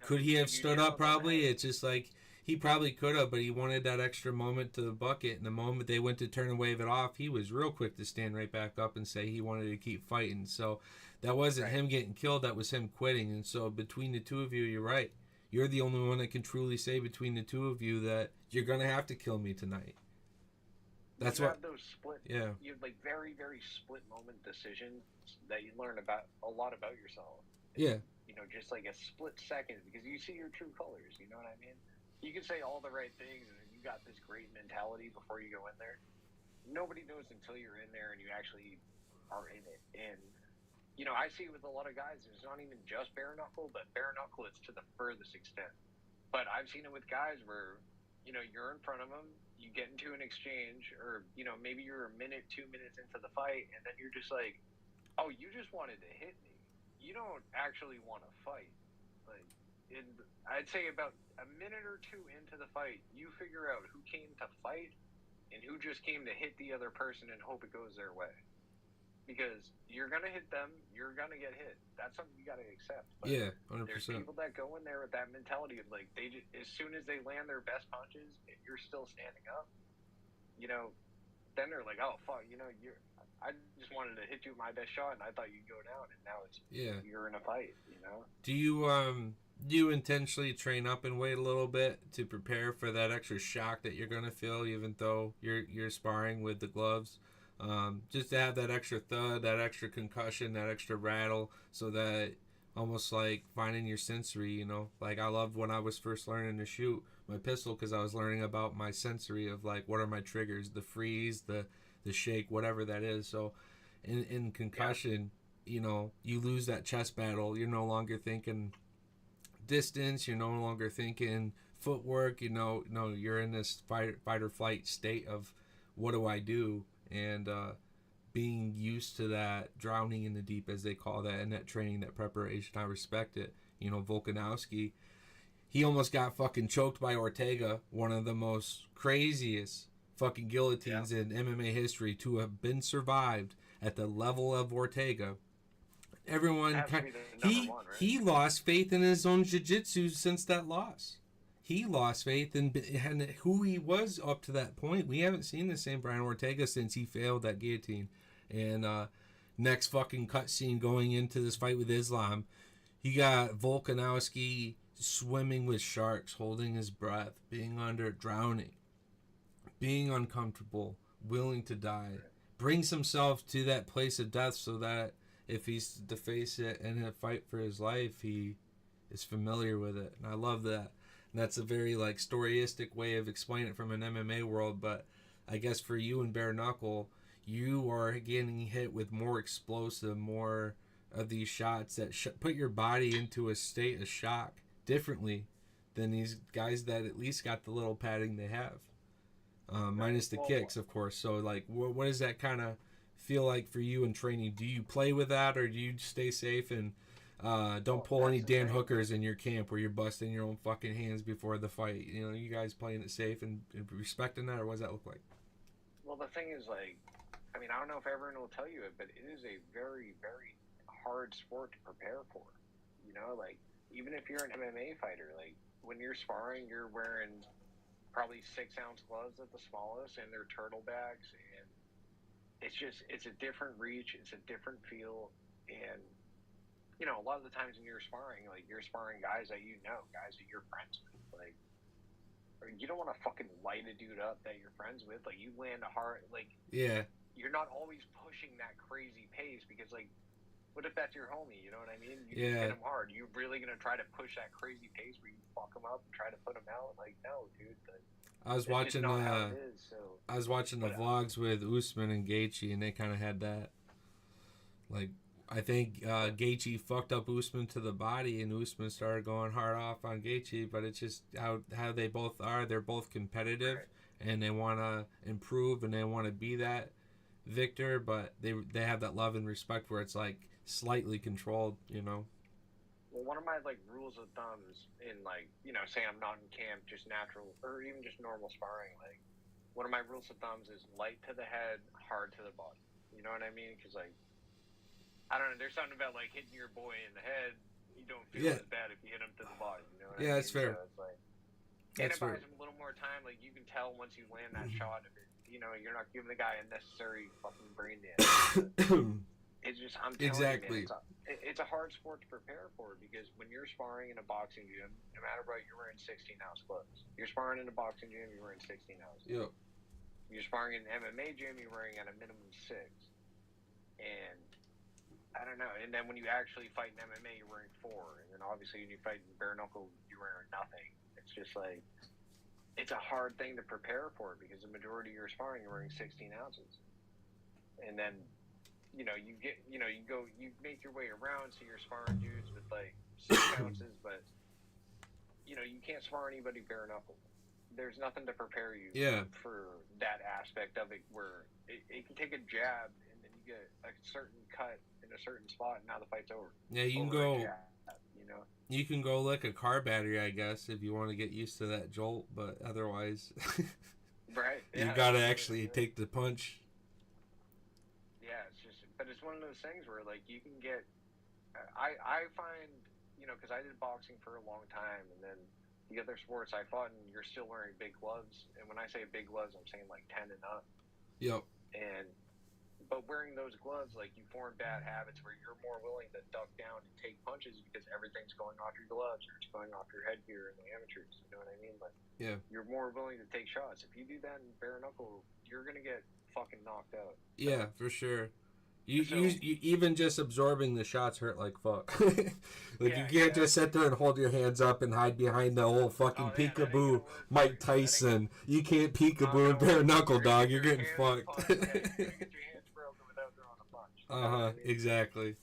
could he have stood up? Probably. It's just like he probably could have, but he wanted that extra moment to the bucket. And the moment they went to turn and wave it off, he was real quick to stand right back up and say he wanted to keep fighting. So that wasn't him getting killed. That was him quitting. And so between the 2 of you, you're right. You're the only one that can truly say between the 2 of you that you're going to have to kill me tonight. That's you what. have those split. Yeah. You have like very, very split moment decisions that you learn about a lot about yourself. Yeah. You know, just like a split second, because you see your true colors. You know what I mean? You can say all the right things, and you got this great mentality before you go in there. Nobody knows until you're in there and you actually are in it. And you know, I see with a lot of guys, it's not even just bare knuckle, but bare knuckle it's to the furthest extent. But I've seen it with guys where, you know, you're in front of them, you get into an exchange, or, you know, maybe you're a minute, 2 minutes into the fight, and then you're just like, oh, you just wanted to hit me. You don't actually want to fight. Like, I'd say about a minute or two into the fight, you figure out who came to fight and who just came to hit the other person and hope it goes their way. Because you're gonna hit them, you're gonna get hit. That's something you gotta accept. But Yeah. 100%. there's people that go in there with that mentality of like they just, as soon as they land their best punches, if you're still standing up, you know, then they're like, oh fuck, you know, I just wanted to hit you with my best shot, and I thought you'd go down, and now it's you're in a fight. You know. Do you intentionally train up and wait a little bit to prepare for that extra shock that you're gonna feel, even though you're sparring with the gloves? Just to have that extra thud, that extra concussion, that extra rattle, so that almost like finding your sensory, you know. Like I loved when I was first learning to shoot my pistol because I was learning about my sensory of like what are my triggers, the freeze, the shake, whatever that is. So in concussion, you know, you lose that chest battle. You're no longer thinking distance. You're no longer thinking footwork. You know, no, you're in this fight or flight state of what do I do? And being used to that, drowning in the deep, as they call that, and that training, that preparation, I respect it. You know, Volkanovski, he almost got fucking choked by Ortega, one of the most craziest fucking guillotines in MMA history to have been survived at the level of Ortega. Everyone, he lost faith in his own jiu-jitsu since that loss. He lost faith in who he was up to that point. We haven't seen the same Brian Ortega since he failed that guillotine. And next fucking cutscene going into this fight with Islam, he got Volkanovski swimming with sharks, holding his breath, being under, drowning, being uncomfortable, willing to die. Brings himself to that place of death so that if he's to face it in a fight for his life, he is familiar with it. And I love that. That's a very like storyistic way of explaining it from an MMA world, but I guess for you in bare knuckle, you are getting hit with more explosive, more of these shots that put your body into a state of shock differently than these guys that at least got the little padding they have, minus the kicks, of course. So like, what does that kind of feel like for you in training? Do you play with that, or do you stay safe and don't pull any Dan Hookers in your camp where you're busting your own fucking hands before the fight? You know, you guys playing it safe and respecting that, or what does that look like? Well, the thing is, like, I mean, I don't know if everyone will tell you it, but it is a very, very hard sport to prepare for. You know, like, even if you're an MMA fighter, like, when you're sparring, you're wearing probably 6-ounce gloves at the smallest, and they're turtlebacks, and it's a different reach, it's a different feel, and you know, a lot of the times when you're sparring, like, you're sparring guys that you know, guys that you're friends with. Like, you don't want to fucking light a dude up that you're friends with. Like, you land a hard, like, you're not always pushing that crazy pace because, like, what if that's your homie? You know what I mean? You just hit him hard. You really going to try to push that crazy pace where you fuck him up and try to put him out? Like, no, dude. I was watching the vlogs with Usman and Gaethje, and they kind of had that, like, I think Gaethje fucked up Usman to the body, and Usman started going hard off on Gaethje. But it's just how they both are. They're both competitive, and they want to improve, and they want to be that victor. But they have that love and respect where it's like slightly controlled, you know. Well, one of my like rules of thumbs in, like, you know, say I'm not in camp, just natural or even just normal sparring. Like, one of my rules of thumbs is light to the head, hard to the body. You know what I mean? Because, like, I don't know. There's something about, like, hitting your boy in the head. You don't feel as bad if you hit him to the body. You know what I mean? That's fair. So it's like, and it buys him a little more time. Like, you can tell once you land that shot, if it, you know, you're not giving the guy unnecessary fucking brain damage. It's just, I'm telling you, man, it's a hard sport to prepare for because when you're sparring in a boxing gym, no matter what, you're wearing 16-ounce gloves. You're sparring in a boxing gym, you're wearing 16 ounces. Yep. You're sparring in an MMA gym, you're wearing at a minimum 6. And I don't know. And then when you actually fight in MMA, you're wearing 4. And then obviously when you fight in bare knuckle, you're wearing nothing. It's just like, it's a hard thing to prepare for because the majority of your sparring, you're wearing 16 ounces. And then, you make your way around, so you're sparring dudes with like 6 ounces, but you can't spar anybody bare knuckle. There's nothing to prepare you for that aspect of it where it can take a jab and then you get a certain cut in a certain spot and now the fight's over. Yeah, you can go. You can go like a car battery, I guess, if you want to get used to that jolt, but otherwise, right? You gotta actually take the punch. Yeah, but it's one of those things where like you can get. I find because I did boxing for a long time, and then the other sports I fought in, you're still wearing big gloves, and when I say big gloves, I'm saying like 10 and up. Yep. But wearing those gloves, like you form bad habits where you're more willing to duck down and take punches because everything's going off your gloves or it's going off your headgear in the amateurs. You know what I mean? But yeah, you're more willing to take shots. If you do that in bare knuckle, you're gonna get fucking knocked out. Yeah, for sure. You even just absorbing the shots hurt like fuck. You can't just sit there and hold your hands up and hide behind the old fucking peekaboo Mike Tyson. You can't peekaboo and bare knuckle, dog. You're getting fucked. Exactly.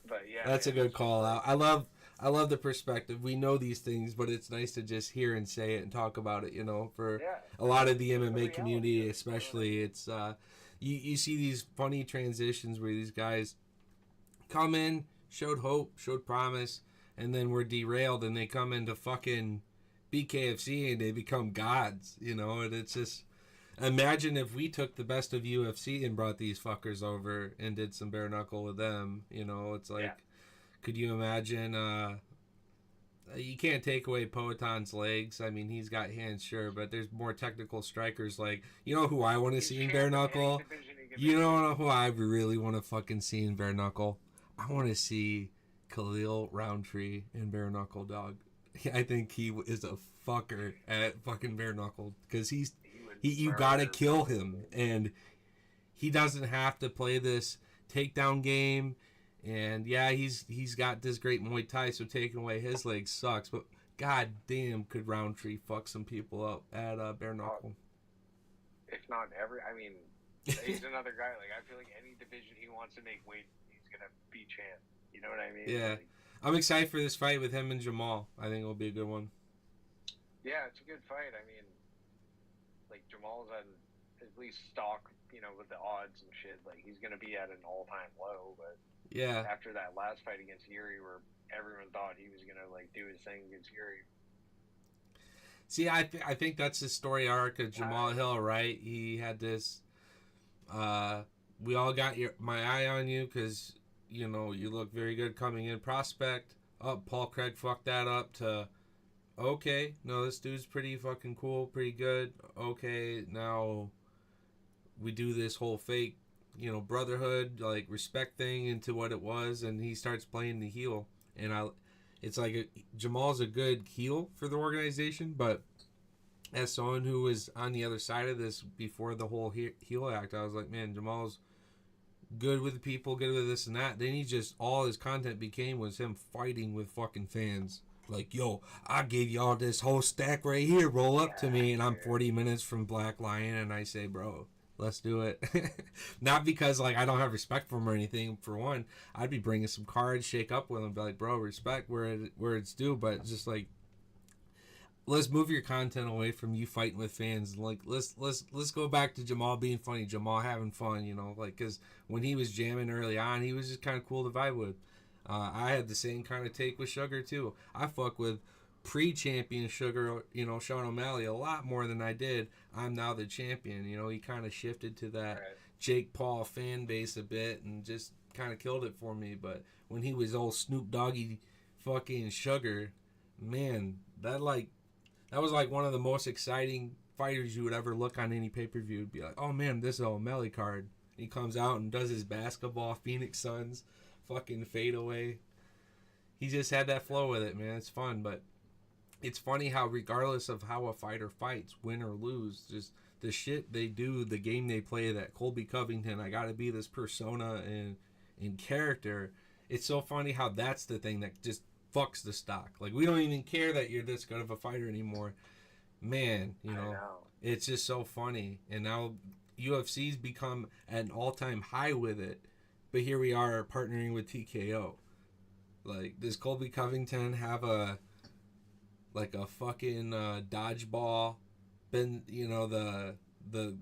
But yeah, that's a good call out. I love the perspective. We know these things, but it's nice to just hear and say it and talk about it. For a lot of the MMA community, especially, it's you see these funny transitions where these guys come in, showed hope, showed promise, and then were derailed, and they come into fucking BKFC and they become gods. And it's just. Imagine if we took the best of UFC and brought these fuckers over and did some bare knuckle with them. It's like, could you imagine? You can't take away Poetan's legs. I mean, he's got hands, sure, but there's more technical strikers. Like, who I want to see in bare knuckle? You know who I really want to fucking see in bare knuckle? I want to see Khalil Roundtree in bare knuckle, dog. I think he is a fucker at fucking bare knuckle because you gotta kill him, and he doesn't have to play this takedown game. And yeah, he's got this great Muay Thai, so taking away his legs sucks. But god damn, could Roundtree fuck some people up at bare knuckle? If not he's another guy. Like I feel like any division he wants to make weight, he's gonna be champ. You know what I mean? Yeah, I'm excited for this fight with him and Jamal. I think it'll be a good one. Yeah, it's a good fight. I mean. Like Jamal's at least stock, with the odds and shit. Like he's gonna be at an all-time low. But yeah, after that last fight against Yuri, where everyone thought he was gonna like do his thing against Yuri. See, I think that's the story arc of Jamal Hill, right? He had this. We all got my eye on you because you look very good coming in prospect. Paul Craig fucked that up to. Okay, no, this dude's pretty fucking cool, pretty good. Okay, now we do this whole fake, brotherhood, like respect thing into what it was, and he starts playing the heel. And it's like Jamal's a good heel for the organization, but as someone who was on the other side of this before the whole heel act, I was like, man, Jamal's good with the people, good with this and that. Then all his content became was him fighting with fucking fans. Like, yo, I gave y'all this whole stack right here. Roll up to me. And I'm 40 minutes from Black Lion. And I say, bro, let's do it. Not because, I don't have respect for him or anything. For one, I'd be bringing some cards, shake up with him. Be like, bro, respect where it's due. But it's just let's move your content away from you fighting with fans. Let's go back to Jamal being funny. Jamal having fun, because when he was jamming early on, he was just kind of cool to vibe with. I had the same kind of take with Sugar too. I fuck with pre-champion Sugar, Sean O'Malley a lot more than I did. I'm now the champion. He kind of shifted to that Jake Paul fan base a bit and just kind of killed it for me. But when he was old Snoop Doggy fucking Sugar, man, that was one of the most exciting fighters you would ever look on any pay-per-view. It'd be like, oh man, this is an O'Malley card. He comes out and does his basketball Phoenix Suns fucking fade away. He just had that flow with it, man. It's fun, but it's funny how regardless of how a fighter fights, win or lose, just the shit they do, the game they play, that Colby Covington, I gotta be this persona and in character. It's so funny how that's the thing that just fucks the stock. Like, we don't even care that you're this good of a fighter anymore. Man, you know. It's just so funny. And now UFC's become at an all-time high with it. But here we are partnering with TKO. Like, does Colby Covington have a fucking dodgeball? Been, you know, the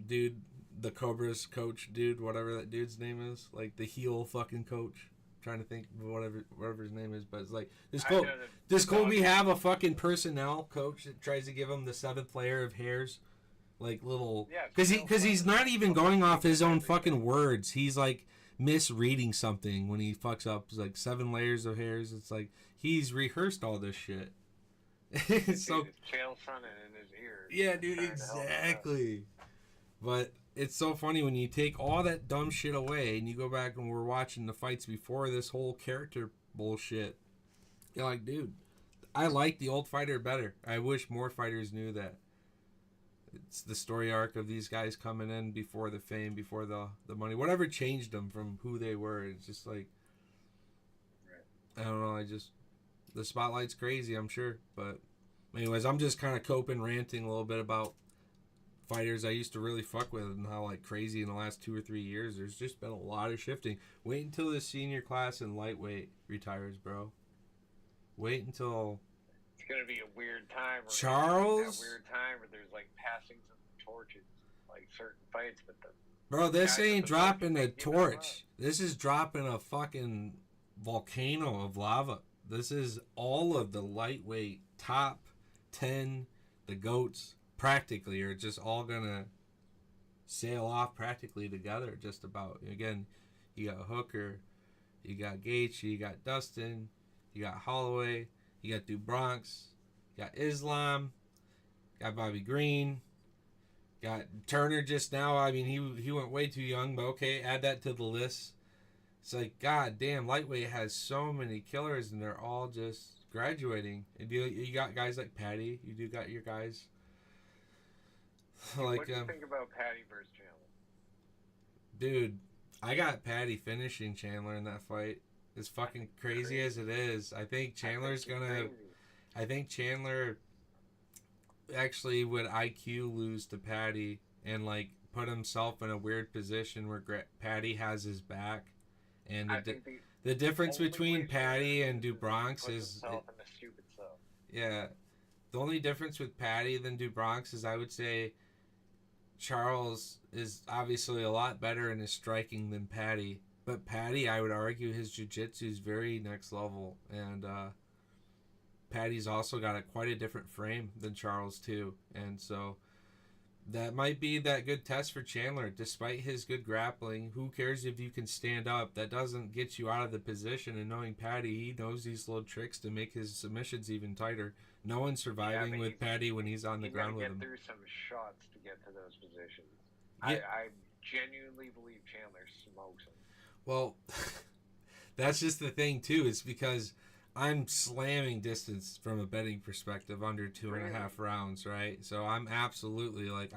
dude, the Cobra's coach dude, whatever that dude's name is, like the heel fucking coach. I'm trying to think of whatever his name is, but it's like, does Colby have a fucking personnel coach that tries to give him the 7th layer of hairs, like little? Because he's not even going off his own fucking words. He's like misreading something when he fucks up. It's like 7 layers of hairs. It's like he's rehearsed all this shit. It's so tail sunning in his ear. Yeah, dude, exactly. But it's so funny when you take all that dumb shit away and you go back and we're watching the fights before this whole character bullshit. You're like, dude, I like the old fighter better. I wish more fighters knew that. It's the story arc of these guys coming in before the fame, before the money. Whatever changed them from who they were. It's just like, I don't know, the spotlight's crazy, I'm sure. But anyways, I'm just kind of coping, ranting a little bit about fighters I used to really fuck with and how like crazy in the last 2 or 3 years there's just been a lot of shifting. Wait until the senior class in lightweight retires, bro. Wait until it's gonna be a weird time. Charles, that weird time where there's like passings of torches, like certain fights, but this ain't dropping a torch. This is dropping a fucking volcano of lava. This is all of the lightweight top 10, the GOATs. Practically are just all gonna sail off practically together, just about. Again, you got Hooker, you got Gaethje, you got Dustin, you got Holloway, you got DuBronx, you got Islam, got Bobby Green, got Turner just now. I mean, he went way too young, but okay, add that to the list. It's like, god damn, lightweight has so many killers and they're all just graduating. And you got guys like Patty, you do got your guys. Like, what do you think about Patty versus Chandler? Dude, I got Patty finishing Chandler in that fight. As fucking crazy as it is, I think Chandler's gonna. I think Chandler actually would IQ lose to Patty and like put himself in a weird position where Patty has his back, and the difference between Patty and DuBronx is. Yeah, the only difference with Patty than DuBronx is I would say Charles is obviously a lot better in his striking than Patty. But Patty, I would argue his jiu-jitsu is very next level. And Patty's also got quite a different frame than Charles, too. And so that might be that good test for Chandler. Despite his good grappling, who cares if you can stand up? That doesn't get you out of the position. And knowing Patty, he knows these little tricks to make his submissions even tighter. No one's surviving with Patty when he's on the ground with him. Get through some shots to get to those positions. Yeah. I genuinely believe Chandler smokes him. Well, that's just the thing too. It's because I'm slamming distance from a betting perspective under 2.5 rounds, right? So I'm absolutely like,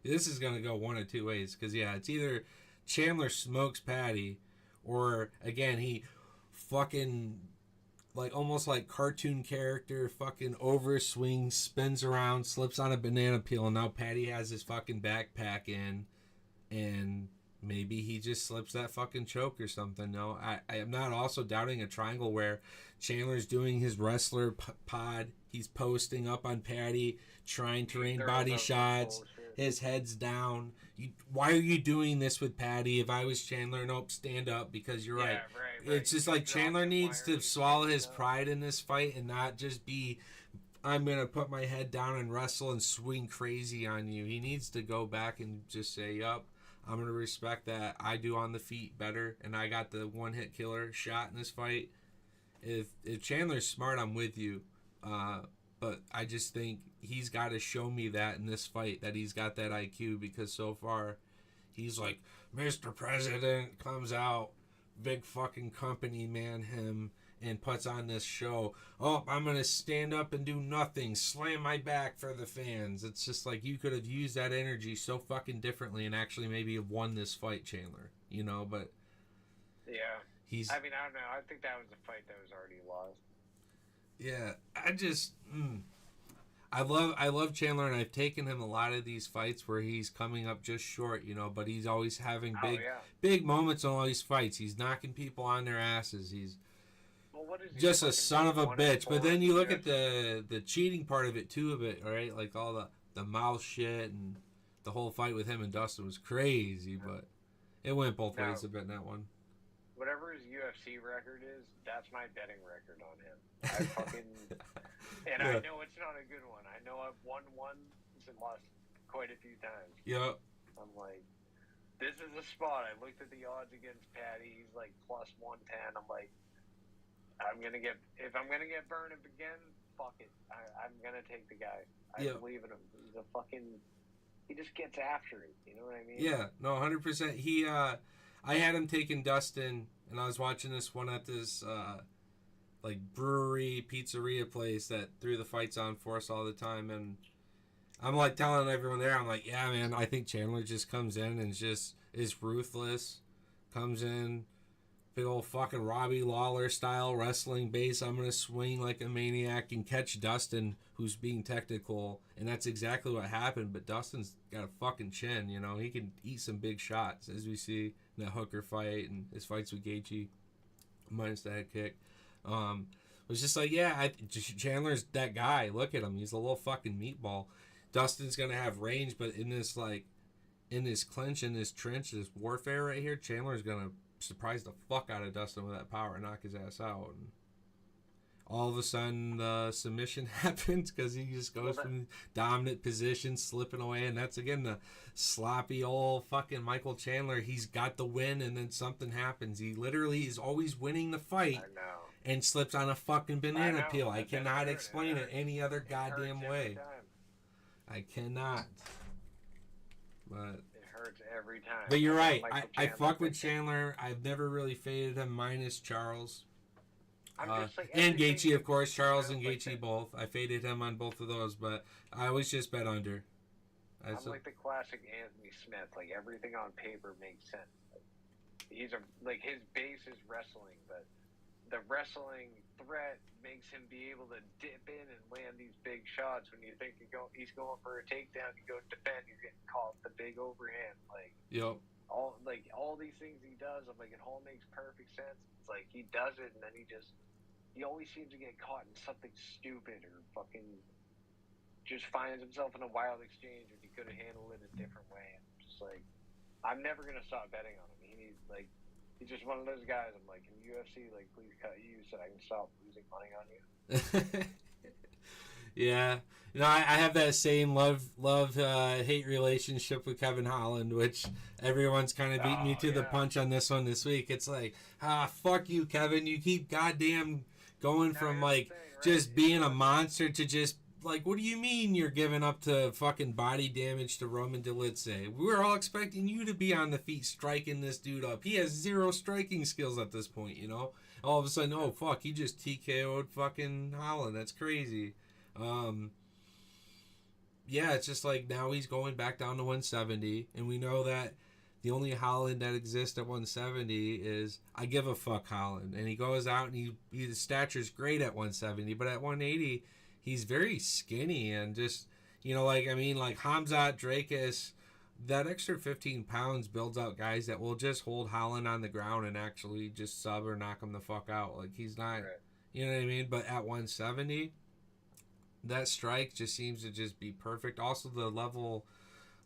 this is going to go one of two ways. Because, yeah, it's either Chandler smokes Patty or, again, he fucking, like, almost like cartoon character, fucking overswings, spins around, slips on a banana peel, and now Patty has his fucking backpack in, and maybe he just slips that fucking choke or something. No, I am not also doubting a triangle where Chandler's doing his wrestler pod. He's posting up on Patty, trying to rain body shots. His head's down. Why are you doing this with Patty? If I was Chandler, nope, stand up because you're right. It's just like Chandler needs to swallow his pride in this fight and not just be, I'm going to put my head down and wrestle and swing crazy on you. He needs to go back and just say, yup, I'm going to respect that. I do on the feet better, and I got the one-hit killer shot in this fight. If Chandler's smart, I'm with you. But I just think he's got to show me that in this fight, that he's got that IQ, because so far he's like, Mr. President comes out, big fucking company man him, and puts on this show. Oh, I'm going to stand up and do nothing, slam my back for the fans. It's just like you could have used that energy so fucking differently and actually maybe have won this fight, Chandler. You know, but yeah, he's. I mean, I don't know. I think that was a fight that was already lost. Yeah, I just. I love Chandler, and I've taken him a lot of these fights where he's coming up just short, you know, but he's always having big moments in all these fights. He's knocking people on their asses. He's just a son of a bitch. But then you look at the cheating part of it too, right? Like all the mouth shit and the whole fight with him and Dustin was crazy, but it went both ways a bit in that one. Whatever his UFC record is, that's my betting record on him. I fucking... And I know it's not a good one. I know I've won once and lost quite a few times. Yep. I'm like, this is a spot. I looked at the odds against Patty. He's like plus 110. I'm like, if I'm gonna get burned up again, fuck it. I'm gonna take the guy. I believe in him. He's a fucking. He just gets after it. You know what I mean? Yeah. No, 100%. He. I had him taking Dustin, and I was watching this one at this. Like brewery, pizzeria place that threw the fights on for us all the time, and I'm like telling everyone there, I'm like, yeah, man, I think Chandler just comes in and is ruthless, comes in, big old fucking Robbie Lawler style wrestling base. I'm gonna swing like a maniac and catch Dustin, who's being technical, and that's exactly what happened. But Dustin's got a fucking chin, you know. He can eat some big shots, as we see in that Hooker fight and his fights with Gaethje, minus the head kick. It was just like, yeah, Chandler's that guy. Look at him. He's a little fucking meatball. Dustin's going to have range, but in this clinch, in this trench, this warfare right here, Chandler's going to surprise the fuck out of Dustin with that power and knock his ass out. And all of a sudden, the submission happens because he just goes from dominant position, slipping away. And that's, again, the sloppy old fucking Michael Chandler. He's got the win, and then something happens. He literally is always winning the fight. I know. And slips on a fucking banana peel. I cannot explain it any other goddamn way. I cannot. But it hurts every time. But you're right. I fuck with Chandler. I've never really faded him, minus Charles. And Gaethje, of course. Charles and Gaethje both. I faded him on both of those, but I always just bet under. I'm like the classic Anthony Smith. Like, everything on paper makes sense. His base is wrestling, but the wrestling threat makes him be able to dip in and land these big shots. When you think he's going for a takedown, you go defend, you're getting caught the big overhand. Like, all these things he does, I'm like, it all makes perfect sense. It's like he does it, and then he always seems to get caught in something stupid or fucking just finds himself in a wild exchange when he could have handled it a different way. And just like, I'm never gonna stop betting on him. He's just one of those guys. I'm like, can UFC please cut you so I can stop losing money on you? Yeah, I have that same love hate relationship with Kevin Holland, which everyone's kind of beating me to the punch on this one this week. It's like, fuck you, Kevin. You keep goddamn going from just being a monster to just like, what do you mean you're giving up to fucking body damage to Roman Dolidze? We're all expecting you to be on the feet striking this dude up. He has zero striking skills at this point, you know? All of a sudden, oh, fuck, he just TKO'd fucking Holland. That's crazy. Yeah, it's just like now he's going back down to 170, and we know that the only Holland that exists at 170 is I give a fuck Holland. And he goes out and his stature's great at 170, but at 180... he's very skinny and just, like Hamzat, Drakus, that extra 15 pounds builds out guys that will just hold Holland on the ground and actually just sub or knock him the fuck out. Like, he's not, you know what I mean? But at 170, that strike just seems to just be perfect. Also, the level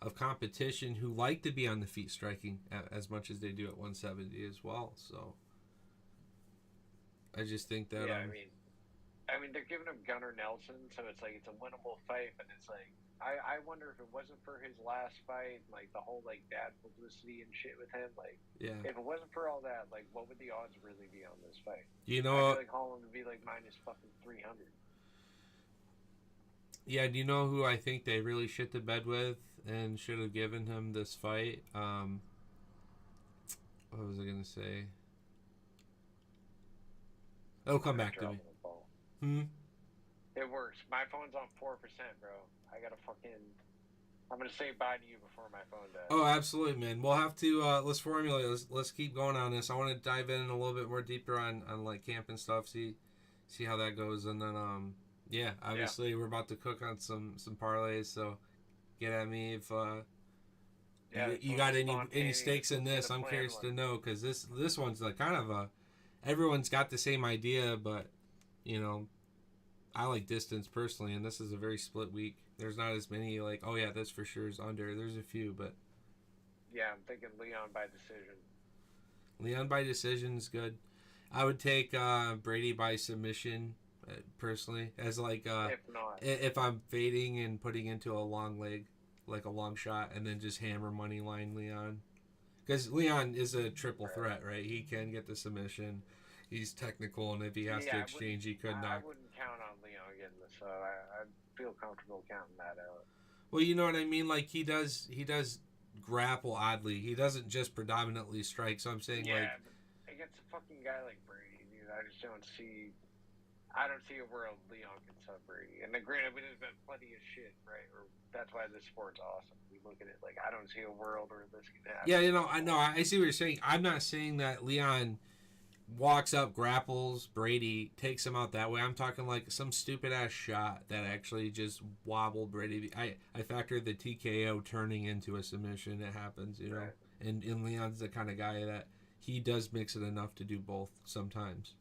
of competition who like to be on the feet striking as much as they do at 170 as well. So, I just think that... Yeah, I mean, they're giving him Gunnar Nelson, so it's like it's a winnable fight, but it's like I wonder if it wasn't for his last fight, like the whole bad publicity and shit with him, if it wasn't for all that, what would the odds really be on this fight? I feel like Holland would be minus fucking 300. Yeah, do you know who I think they really shit the bed with and should have given him this fight? What was I gonna say? It'll come back to me. It works. My phone's on 4%, bro. I gotta I'm gonna say bye to you before my phone dies. Oh, absolutely, man. We'll have to let's formulate. Let's keep going on this. I want to dive in a little bit more deeper on like camp and stuff. See how that goes, and then yeah, obviously we're about to cook on some parlays. So get at me if you got any stakes in this. I'm curious to know, because this one's like kind of everyone's got the same idea, but you know, I like distance personally, and this is a very split week. There's not as many like, oh yeah, this for sure is under. There's a few, but yeah, I'm thinking Leon by decision. Leon by decision is good. I would take Brady by submission personally, as like if not, if I'm fading and putting into a long leg, like a long shot, and then just hammer money line Leon, because Leon is a triple threat, right? He can get the submission. He's technical, and if he has to exchange, he could knock. I wouldn't count on Leon getting this, so I feel comfortable counting that out. Well, you know what I mean. Like he does grapple oddly. He doesn't just predominantly strike. So I'm saying like against a fucking guy like Brady, dude, I don't see a world Leon can sub Brady. And then granted, there's been plenty of shit, right? Or that's why this sport's awesome. We look at it like I don't see a world where this can happen. Yeah, you know, I know. I see what you're saying. I'm not saying that Leon walks up, grapples Brady, takes him out that way. I'm talking like some stupid ass shot that actually just wobbled Brady. I factor the TKO turning into a submission. It happens, you know. Right. And Leon's the kind of guy that he does mix it enough to do both sometimes.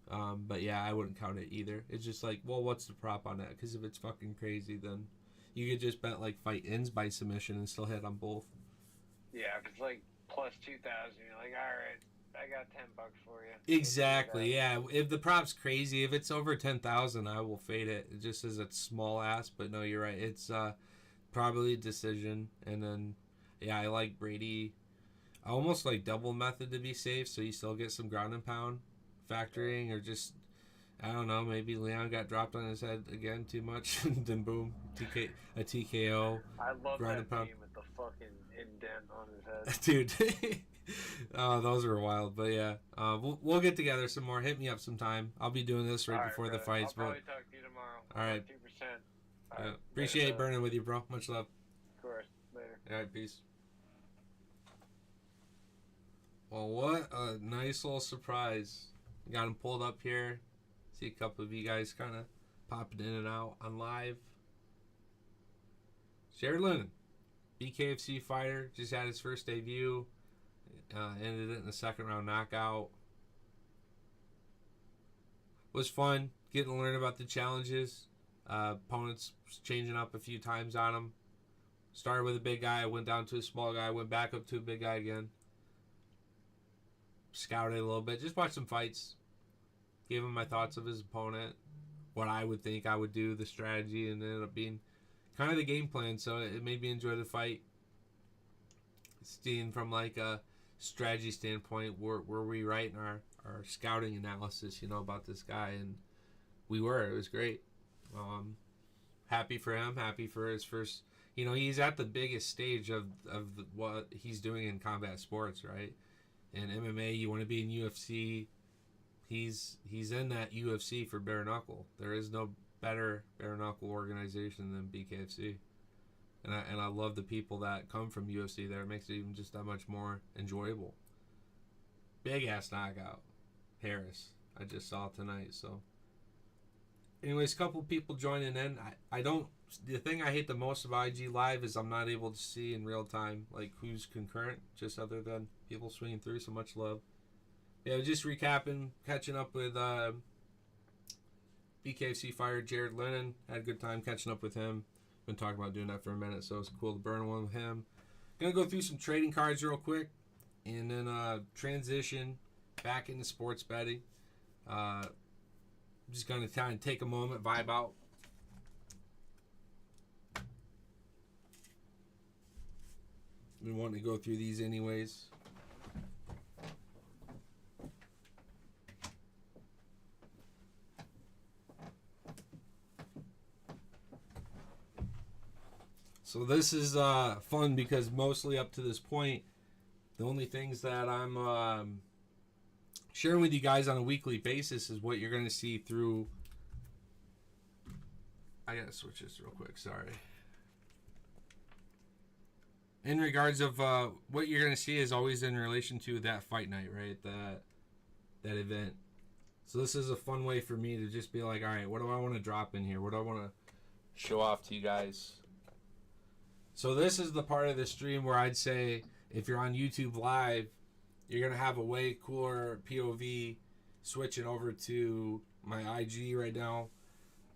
But yeah, I wouldn't count it either. It's just like, well, what's the prop on that? Because if it's fucking crazy, then you could just bet like fight ends by submission and still hit on both. Yeah, if it's like plus 2,000, you're like, all right, I got $10 for you. Exactly, yeah. If the prop's crazy, if it's over 10,000, I will fade it. It just as a small ass, but no, you're right. It's probably a decision, and then yeah, I like Brady. I almost like double method to be safe, so you still get some ground and pound factoring, or just I don't know. Maybe Leon got dropped on his head again too much, and then boom, a TKO. I love ground that and pound. meme with the fucking indent on his head, dude. Oh, those were wild, but yeah, we'll get together some more. Hit me up sometime. I'll be doing this right before the fights. I'll probably talk to you tomorrow. All right, 2%. Appreciate burning with you, bro. Much love. Of course, later. All right, peace. Well, what a nice little surprise. Got him pulled up here. See a couple of you guys kind of popping in and out on live. Jared Lennon, BKFC fighter, just had his first debut. Ended it in the second round knockout. Was fun getting to learn about the challenges. Opponents changing up a few times on him. Started with a big guy, went down to a small guy, went back up to a big guy again. Scouted a little bit, just watched some fights. Gave him my thoughts of his opponent, what I would think I would do, the strategy, and it ended up being kind of the game plan. So it made me enjoy the fight. Seeing from like a strategy standpoint, were we right in our scouting analysis, you know, about this guy? And we were. It was great. Happy for him. Happy for his first. You know, he's at the biggest stage of what he's doing in combat sports, right? In MMA, you want to be in UFC. He's in that UFC for bare knuckle. There is no better bare knuckle organization than BKFC. And I love the people that come from UFC there. It makes it even just that much more enjoyable. Big ass knockout. Harris. I just saw it tonight. So anyways, a couple people joining in. I don't. The thing I hate the most about IG Live is I'm not able to see in real time like who's concurrent, just other than people swinging through. So much love. Yeah, just recapping, catching up with BKFC fighter Jared Lennon. Had a good time catching up with him. Been talking about doing that for a minute, so it's cool to burn one with him. Gonna go through some trading cards real quick, and then transition back into sports betting. Just gonna kind of take a moment, vibe out. Been wanting to go through these anyways. So this is fun because mostly up to this point, the only things that I'm sharing with you guys on a weekly basis is what you're going to see through. I got to switch this real quick. Sorry. In regards of what you're going to see is always in relation to that fight night, right? That event. So this is a fun way for me to just be like, all right, what do I want to drop in here? What do I want to show off to you guys? So this is the part of the stream where I'd say if you're on YouTube Live, you're going to have a way cooler POV switching over to my IG right now.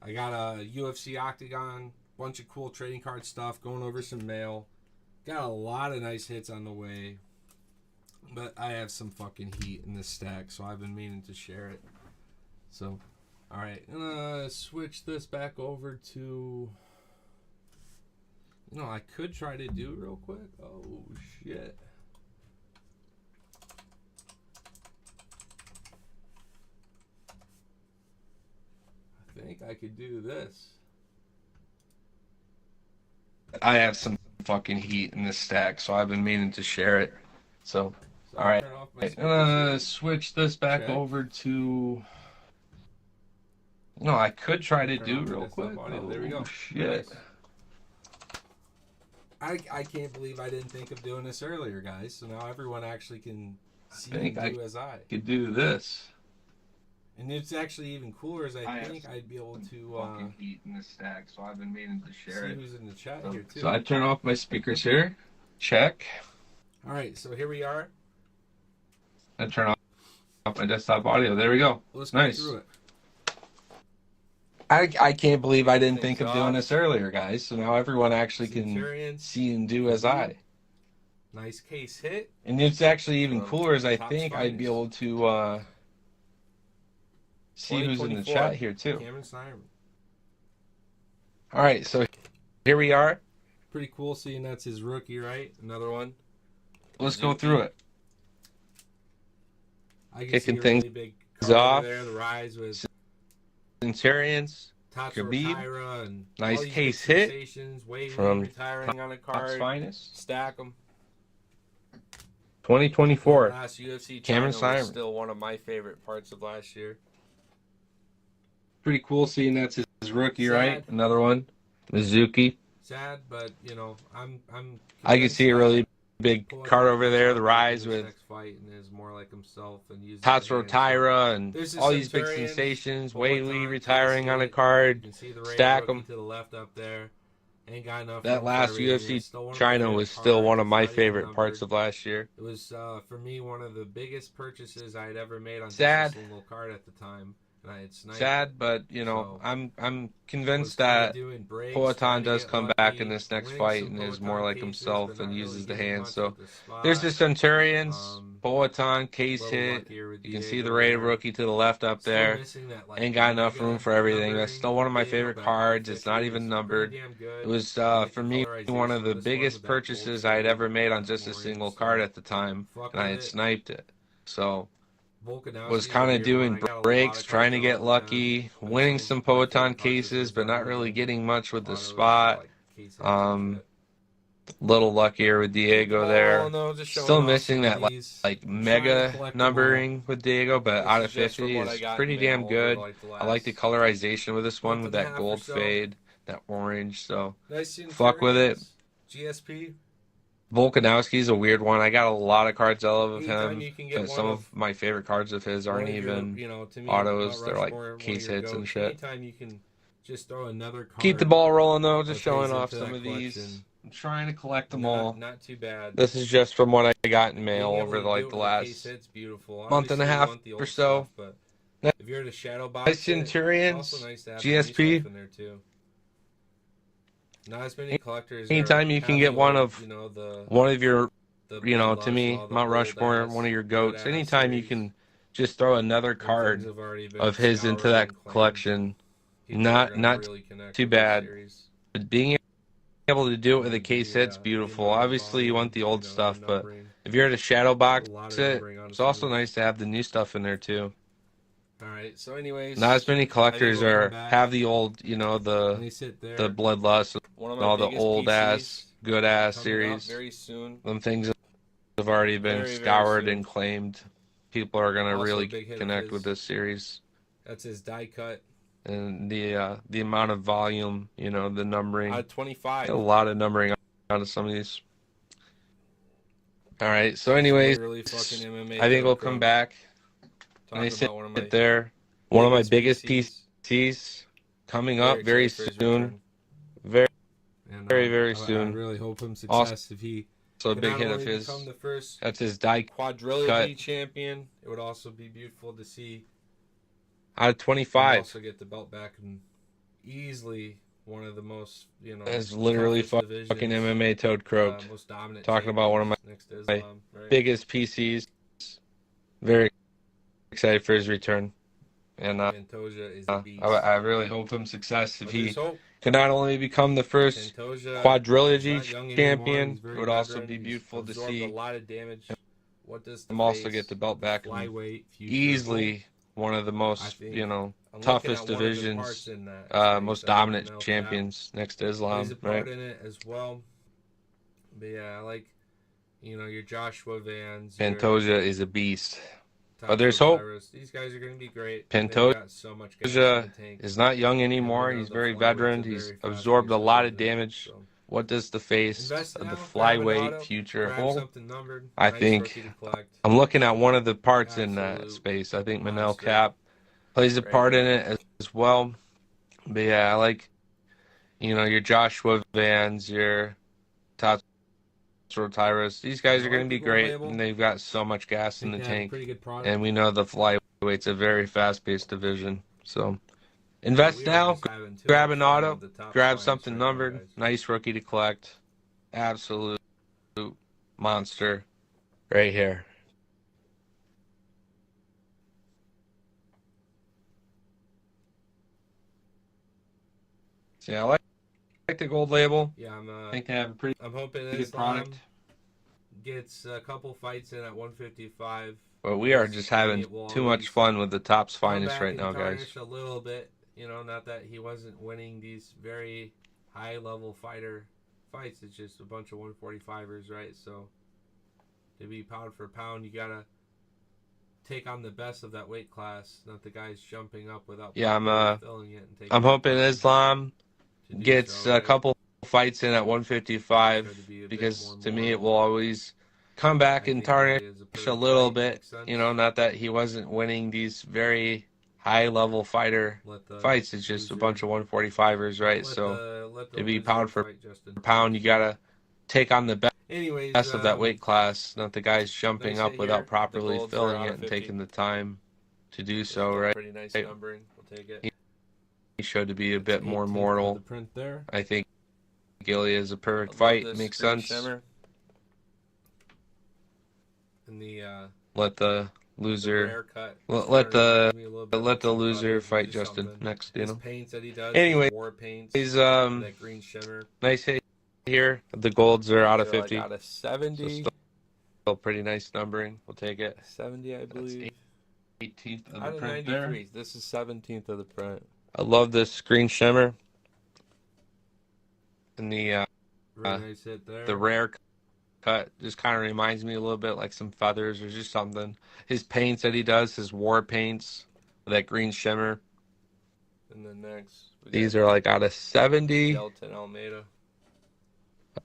I got a UFC Octagon, bunch of cool trading card stuff, going over some mail. Got a lot of nice hits on the way. But I have some fucking heat in this stack, so I've been meaning to share it. So, alright. I'm going to switch this back over to... You know, I could try to do real quick. Oh, shit. I think I could do this. I have some fucking heat in this stack, so I've been meaning to share it. So alright. I'm gonna switch this back over to... No, I could try to do real quick. Oh, there we go. Shit. I can't believe I didn't think of doing this earlier, guys. So now everyone actually can see and do as I could do this. And it's actually even cooler as I think I'd be able to fucking heat in this stack, so I've been meaning to share it. See who's in the chat here too. So I turn off my speakers here. Check. Alright, so here we are. I turn off my desktop audio. There we go. Let's go through it. I can't believe I didn't think of doing this earlier, guys. So now everyone actually can see and do as I. Nice case hit. And it's actually even cooler as I think I'd be able to see who's in the chat here too. Alright, so here we are. Pretty cool seeing that's his rookie, right? Another one. Let's go through it. Kicking things big off. There, the rise with Centurions, Khabib, and nice case hit from retiring on a card. Finest. Stack them. 2024. Last UFC Cameron Simon. Still one of my favorite parts of last year. Pretty cool seeing that's his rookie, right? Another one, Mizuki. Sad, but you know, I can see a really big card over there. The rise with more like himself and Tatsuro Taira and all these big sensations. Whaley retiring on a card. Stack them. To the left up there. Ain't got enough. That last UFC China was still one of my favorite parts of last year. It was for me one of the biggest purchases I had ever made on just a single card at the time. Sad, but you know, so, I'm convinced that Poatan does come back in this next fight and is more like himself and uses the hands. So there's the Centurions, Poatan, case hit. You can see the rated rookie to the left up there. Ain't got enough room for everything. That's still one of my favorite cards. It's not even numbered. It was for me one of the biggest purchases I had ever made on just a single card at the time, and I had sniped it. So was kind of doing breaks, trying to get lucky, winning some Poatan cases, but not really getting much with the spot. Little luckier with Diego there. Still missing that like mega numbering with Diego, but out of 50 is pretty damn good. I like the colorization with this one with that gold fade, that orange. So fuck with it. GSP. Volkanovski is a weird one. I got a lot of cards I love of him, but some of my favorite cards of his aren't even autos. They're like case hits and shit. Keep the ball rolling though, just showing off some of these. I'm trying to collect them all. Not too bad. This is just from what I got in mail over like the last month and a half or so. If you're at a shadow box, Centurions, GSP. Not as many collectors. Anytime you can get one of your, to me, Mount Rushmore, one of your goats. Anytime you can just throw another card of his into that collection, not too bad. But being able to do it with a case hit's beautiful. Obviously, you want the old stuff, but if you're at a shadow box, it's also nice to have the new stuff in there too. Alright, so anyways, not as many collectors have the old, the Bloodlust, all the old ass, good ass series. Very soon. Them things have already been scoured and claimed. people are gonna Also a really big hit of connect with his. this series. That's his die cut. And the amount of volume, you know, the numbering, Out of 25. a lot of numbering out of some of these. All right, so He's anyways, literally fucking MMA I think we'll Toad come Croak. back. Talking I about one of my sit there. One of my biggest PCs. PCs coming Very up very excited for his soon. return. Very, And, very I soon. really hope him Also, success if he so a can big not hit of only his. become the first That's his die quadrilogy cut. champion. It would also be beautiful to see Out of him 25. also get the belt back and easily one of the most, That's literally toughest fucking divisions, MMA Toad croaked. most dominant. Talking about one of my next to Islam, right? biggest PCs. Very excited for his return. And Pantoja is a beast. I really hope him success if But he there's hope. can not only become the first Pantoja quadrilogy is not young anymore. champion, He's very it would also veteran. be He's beautiful to absorbed see a lot of damage. What does the him also face, get the belt back. flyweight future Easily one of the I most, think you know, I'm toughest looking at one of the parts divisions, in that space. most I think dominant Manel champions next to Kape Islam, plays a part right? in it as well. But yeah, I like, your Joshua Vans. Pantoja is a beast. Your But there's Tacho hope. Tyrus. These guys are going to be great. Pantoja They've got so much gas in the tank. is not young anymore. know He's the very flyweights veteran. are He's very absorbed a fast-paced lot of division, damage. so. What does the face Invest of now, the grab an flyweight auto, future grab hold? something numbered, I nice think rookie to collect. I'm looking at one of the parts in that Absolute space. I think Manel monster. Cap plays a Right part in here. it as well. But yeah, I like, your Joshua Vans, your Tacho Tyrus. These guys I are going like to be the gold great, label. and they've got so much gas in Think the they have a tank. pretty good product. And we know the flyweight's a very fast-paced division. So invest We are now, just having too grab much an fun auto, with the top grab clients something right now, numbered. guys. Nice rookie to collect. Absolute monster right here. So yeah, I like the gold label. Yeah, I think they have a pretty I'm hoping good Islam product. gets a couple fights in at 155. But we are Because just to me, having it will too much always fun with the top's come finest back right and now, guys. tarnish a little bit, not that he wasn't winning these very high-level fighter fights. It's just a bunch of 145ers, right? So to be pound for pound, you gotta take on the best of that weight class, not the guys jumping up without Yeah, properly filling it and taking I'm hoping the time Islam to do gets so, a right? couple fights in at Try to 155 be a bit because more to me it moral. will always come back I and think tarnish Ilya is a a perfect little fight, bit. makes sense. Not that he wasn't winning these very high-level fighter Let the fights. It's just a loser- bunch of 145ers, right? let So let the to be loser pound for fight Justin. pound, you gotta take on the Anyways, best of that weight class, not the guys jumping nice up hit without here. The properly golds are filling out it of and 50. taking the time to do It's so, still right? pretty nice numbering. We'll take it. He showed to be a bit more 18th of mortal. The print there. I think Ilya is a perfect I love fight. this Makes green sense. shimmer. And the Let the loser rare cut. let the Reminds me a little bit let of the somebody loser who fight did Justin something. next. His paints that he does. Anyway, his war paints. He's That green shimmer. nice hit here. The golds are out of They're 50. Like out of 70. So still pretty nice numbering. We'll take it. 70, I believe. 18th of Out the of print 93. there. This is 17th of the print. I love this green shimmer. And the Very nice hit there. the rare cut just kind of reminds me a little bit like some feathers or just something. His paints that he does, his war paints, that green shimmer. And then next. These are like out of 70. Delton Almeida.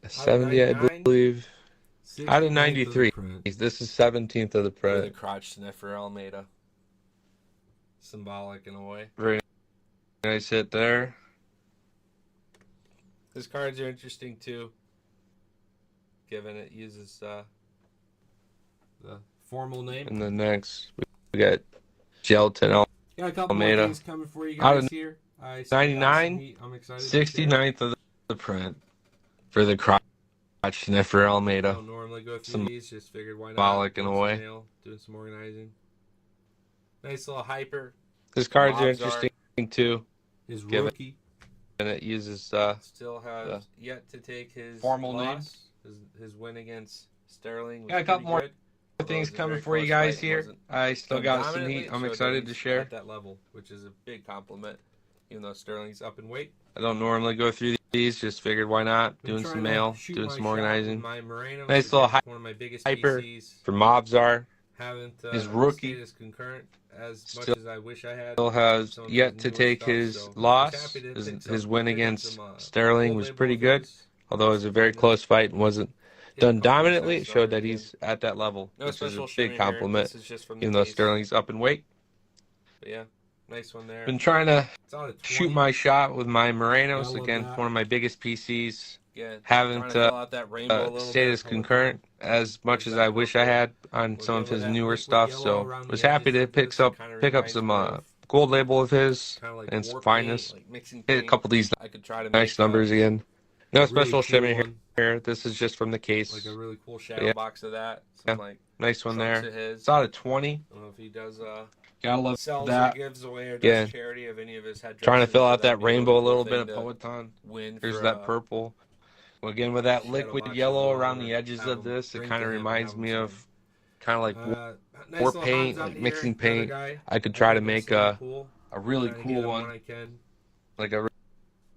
70, I 99? believe. Out of 69th 93. the print. This is 17th of the For the print. crotch sniffer Almeida. Symbolic in a way. Very nice hit there. His cards are interesting too, given it uses the formal name. And then next, we got Gelton Got a couple Almeida. more things coming for you Out guys of here. I still got 99, some heat. I'm excited. to share. 69th of the print for the crotch sniffer I Almeida. don't normally go through these, just figured why not. Symbolic in a Doing some way. mail, doing some organizing. Nice little hyper. His cards are Mobs interesting too, His Give it rookie and it uses still has yet to take his formal loss. His win against Sterling. Was Got a couple pretty more good. Although things it was a coming very for you close guys fight, it here. wasn't I still done got some dominantly. heat. I'm Showed that excited to he's share. at that level, which is a big compliment. Even though Sterling's up in weight. I don't normally go through these, just figured why not. Been Doing trying some to mail, shoot doing my some shot organizing. with my Moreno. Nice little One of my biggest hyper PCs. for Mobzar. Haven't his stayed rookie as concurrent as much still as I wish I had. has Some of yet his to newer take stuff, his so was loss. happy to His win pick up against some, Sterling gold was label pretty of good. his. Although it was a Some very fun close to fight and wasn't hit a done couple of these dominantly, next it showed that numbers he's at that level, No which is a special big shimmy here. compliment, This is just from the even though case. Sterling's up in weight. But yeah, nice one there. Been trying to It's out of 20. shoot my shot with my Morenos. Gotta love Again, that. one of my biggest PCs. Again, trying Haven't to fill out that rainbow a little stayed bit. as concurrent as much There's as that I wish I purple. had on We'll some give of it his that newer liquid stuff. yellow So around the was happy edges to of this. It kinda pick up reminds some me of gold label of his kind of like and some war finest. paint, like mixing Hit a paint. couple of these I could try to nice make numbers again. No a special really shimmy cool one, here. This is just from the case. like a really cool But shadow yeah, box of that. yeah, Some like nice one trunks there. of his. It's out of 20. I don't know if he does Gotta love sells that. or gives away or does Yeah. charity of any of his headdresses. Trying to fill so out that that'd be a rainbow a really little cool bit of thing to Peloton. win Here's for, that purple. Well, again, with that shadow liquid box as yellow well, around or the edges have of him this, it drink kind to of him and reminds have him me sign. of kind of like Nice war little paint, Hans out like here, mixing another paint. guy. I could try to think make that's a cool. really Trying to cool get him one, when I can. like a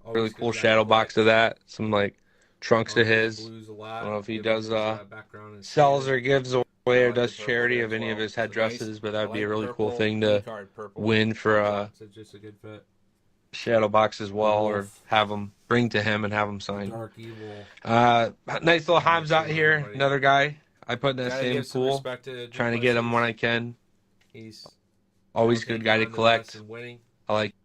Always really good cool guy to shadow play. box of that. Some like trunks to Like his. blues a I lot, don't know if he given does his, background in sells skating. or gives away I or like the does purple charity here of as any of well. his So nice. headdresses, but that would I be a like really cool purple, thing any to card purple. win for It's just a good fit. shadow box as well, or Wolf. have him bring to him and have him sign. Dark evil. Nice little Hobbs out see here. everybody. Another guy I put in that Gotta same give some pool. respect to Trying to get him Duplessis. when I can. He's Always taking good guy to on the collect. best and winning. I like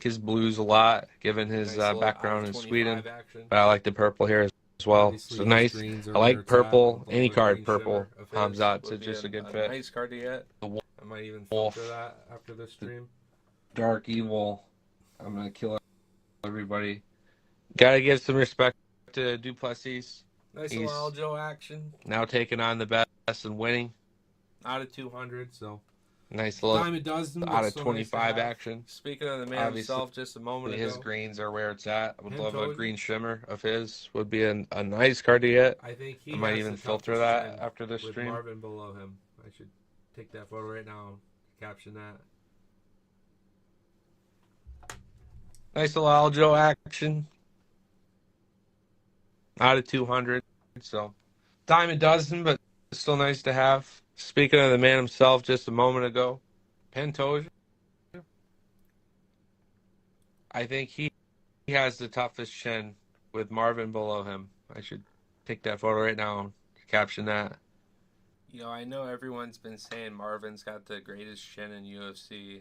his blues a lot, given his Nice little background out in of Sweden. 25 action. But I like the purple here as well. Obviously, So his nice. greens are I where like it's purple. at. Any The card green purple. shimmer of Hobbs his out. would It's be just a good a fit. nice card to get. The I might even Wolf. filter that after the stream. Dark evil. I'm gonna kill everybody. Gotta give some respect to Duplessis. Nice He's little Aljo action. now taking on the best and winning. Out of 200, so. Nice little Time it does them, out but of still 25 nice to have. action. Speaking of the man Obviously, himself just a moment his ago, greens are where it's at. I would love a Pantoja. green shimmer of his. Would be a nice card to get. I think he I might has even the filter toughest that chin after this with stream. Marvin below him. I should take that photo right now and caption that. Nice little Aljo action. Out of 200. So, dime a dozen, but still nice to have. Speaking of the man himself just a moment ago, Pantoja. I think he has the toughest chin with Marvin below him. I should take that photo right now and caption that. You know, I know everyone's been saying Marvin's got the greatest chin in UFC.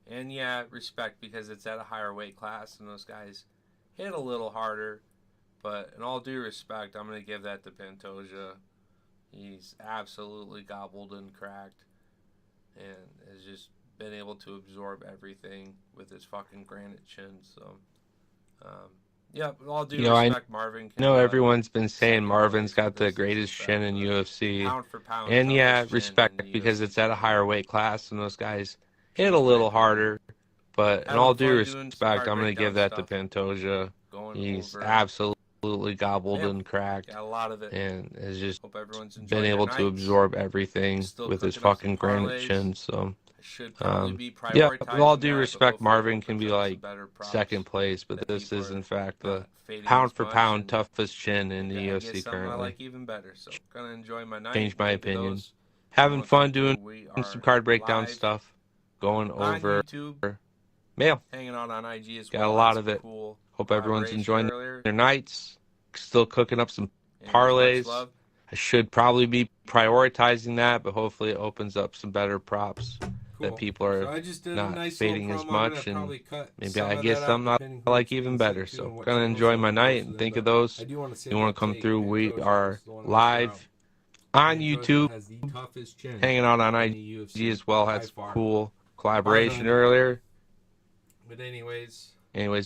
And yeah, respect, because it's at a higher weight class and those guys hit a little harder. But in all due respect, I'm going to give that to Pantoja. He's absolutely gobbled and cracked and has just been able to absorb everything with his fucking granite chin. So, yeah, with all due respect, Marvin can I know everyone's been saying second Marvin's place, got but the this is greatest in chin fact in the UFC. pound for pound And yeah, toughest chin respect, in because UFC. it's at a higher weight class and those guys hit a little harder. But in all due respect, I'm going to give that to Pantoja. He's absolutely gobbled and cracked Got a lot of it. and has just Hope everyone's enjoyed been their able to nights. absorb everything Still with his cooking up some fucking granite parlays. chin. So, Should probably be yeah, with all prioritizing due that, respect, but Marvin hopefully can be opens up some like better props second place, but that this people is are in fact the not fading pound as for much, pound and toughest chin in the maybe I get UFC something I currently. like even better. So gonna enjoy my night. Changed my Think of opinion. those. Having Wanna fun come through, doing we are some card breakdown live stuff, going on over YouTube, mail. hanging out on IG as Got well. a lot Had of some it. Cool Hope everyone's collaboration enjoying earlier. their nights. Still cooking up some Anyways, much parlays. love. I should probably be prioritizing that, but hopefully it opens up some better props that people So are I just did a not nice fading little as promo. I'm much, gonna and probably cut maybe some I of get that out, something I depending who like it's even being better. sent to So and what gonna channels enjoy I'm my night posting and in, think but of those. I do want to say You want that to come take through? We Pantoja, are just the one I live checked on Pantoja YouTube, has the toughest chin hanging out on in IG the UFC as well. by Had some far. cool Bar collaboration none. earlier. But anyways,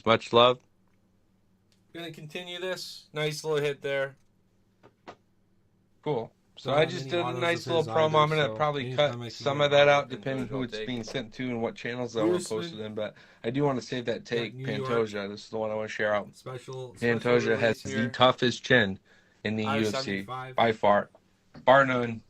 Much love. gonna continue this. Nice little hit there. Cool. So Don't I have just many did a autos nice of little his promo. either, I'm gonna so probably anytime I cut can some get of that an out auto, depending Pantoja, who I'll it's take being it. sent to and what channels that were Usman, posted in. But I do want to save that take. New York. Pantoja. This is the one I want to share out. Special Pantoja has release the here. toughest chin in the Out of UFC 75. by far, bar none.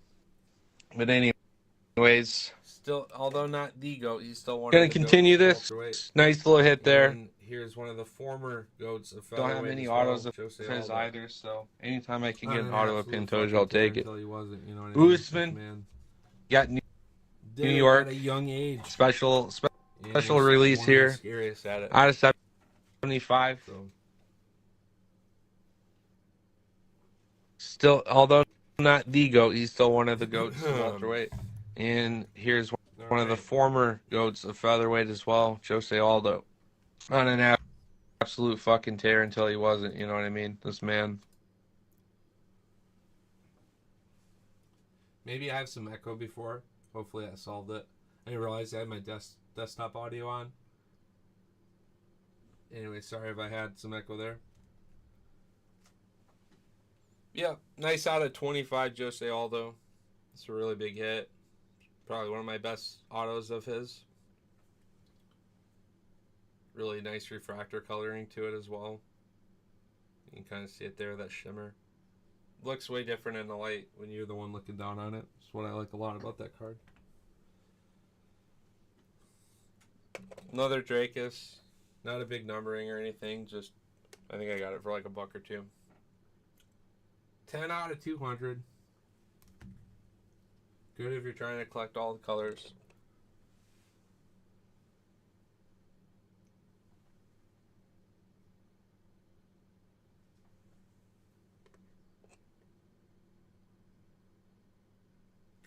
But anyways, Still, although not the GOAT, he's still one gonna of the continue GOATs this. of welterweight. Nice little hit there. And here's one of the former GOATs of Don't have featherweight many as well, autos of Jose his Aldo. either, so anytime I can Not get an an auto of absolute Pantoja, fucking I'll killer take it. until he wasn't, you know what I mean? Usman. Man. got New Did it York at a young age. special Yeah, release one of the here scariest at it. out of 75. So. Still, although not the GOAT, he's still one of the GOATs of welterweight. And here's one of the former GOATs of featherweight as well, Jose Aldo. On an absolute fucking tear until he wasn't, you know what I mean? This man. Maybe I have some echo before. Hopefully that solved it. I didn't realize I had my desktop audio on. Anyway, sorry if I had some echo there. Yeah, nice out of 25, Jose Aldo. It's a really big hit. Probably one of my best autos of his. Really nice refractor coloring to it as well. You can kind of see it there, that shimmer. Looks way different in the light when you're the one looking down on it. That's what I like a lot about that card. Another Dracus. Not a big numbering or anything. Just, I think I got it for like $1 or $2. 10 out of 200. Good if you're trying to collect all the colors.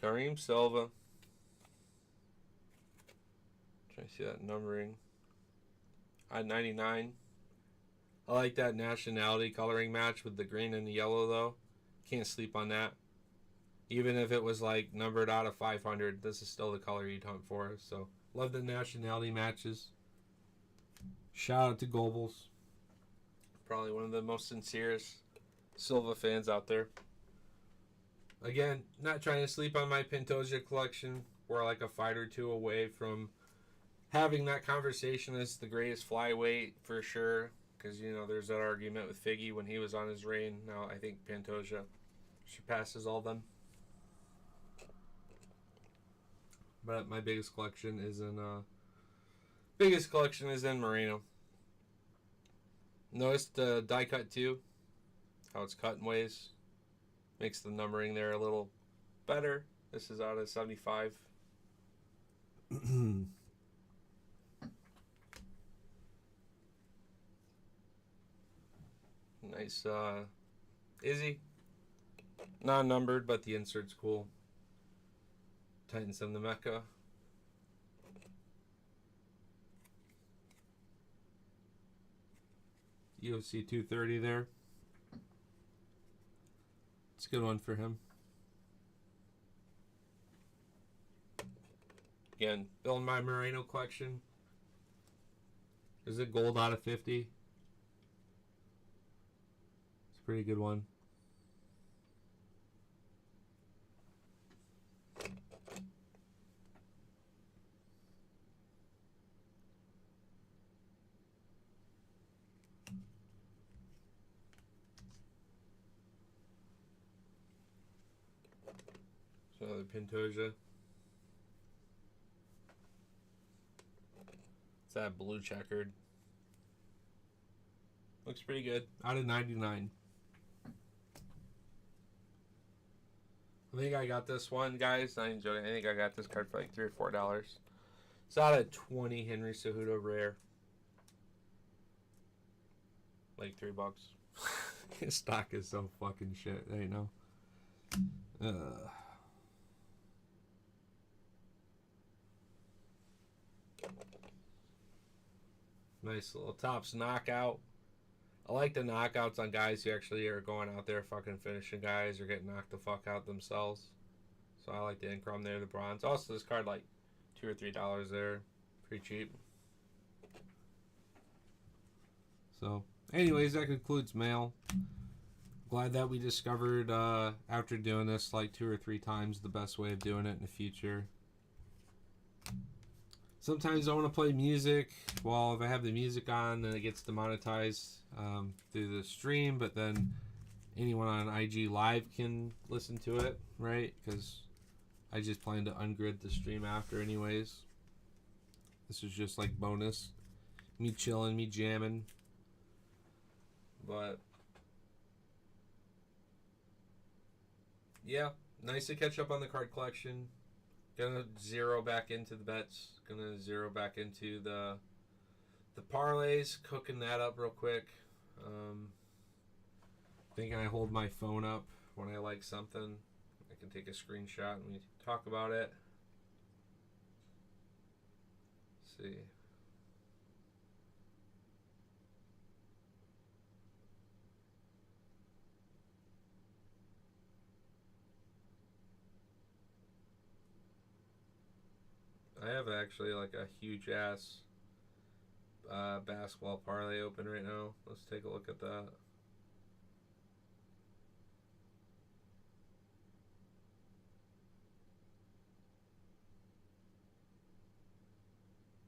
Kareem Silva. Trying to see that numbering. At 99. I like that nationality coloring match with the green and the yellow though. Can't sleep on that. Even if it was like numbered out of 500, this is still the color you'd hunt for. So love the nationality matches. Shout out to Goebbels. Probably one of the most sincerest Silva fans out there. Again, not trying to sleep on my Pantoja collection. We're like a fight or two away from having that conversation as the greatest flyweight for sure. Because, you know, there's that argument with Figgy when he was on his reign. Now I think Pantoja surpasses all them. But my biggest collection is in Moreno. Notice the die cut too. How it's cut in ways. Makes the numbering there a little better. This is out of 75. Nice Izzy. Non-numbered, but the insert's cool. Titans of the Mecca. UFC 230 there. It's a good one for him. Again, building my Moreno collection. Is it gold out of 50? It's a pretty good one. Another Pantoja. It's that blue checkered. Looks pretty good. Out of 99. I think I got this one, guys. Not even joking. I think I got this card for like $3 or $4. It's out of 20 Henry Cejudo rare. Like $3. His stock is so fucking shit. There you know. Nice little Tops knockout. I like the knockouts on guys who actually are going out there fucking finishing guys or getting knocked the fuck out themselves. So I like the Incrum there, the bronze. Also, this card like $2 or $3 there. Pretty cheap. So, anyways, that concludes mail. Glad that we discovered after doing this like 2 or 3 times the best way of doing it in the future. Sometimes I want to play music. Well, if I have the music on, then it gets demonetized through the stream. But then anyone on IG Live can listen to it, right? Because I just plan to ungrid the stream after anyways. This is just like bonus. Me chilling, me jamming. But yeah, nice to catch up on the card collection. Gonna zero back into the bets. Gonna zero back into the parlays. Cooking that up real quick. Think I hold my phone up when I like something. I can take a screenshot and we talk about it. Let's see. I have actually like a huge ass basketball parlay open right now. Let's take a look at that.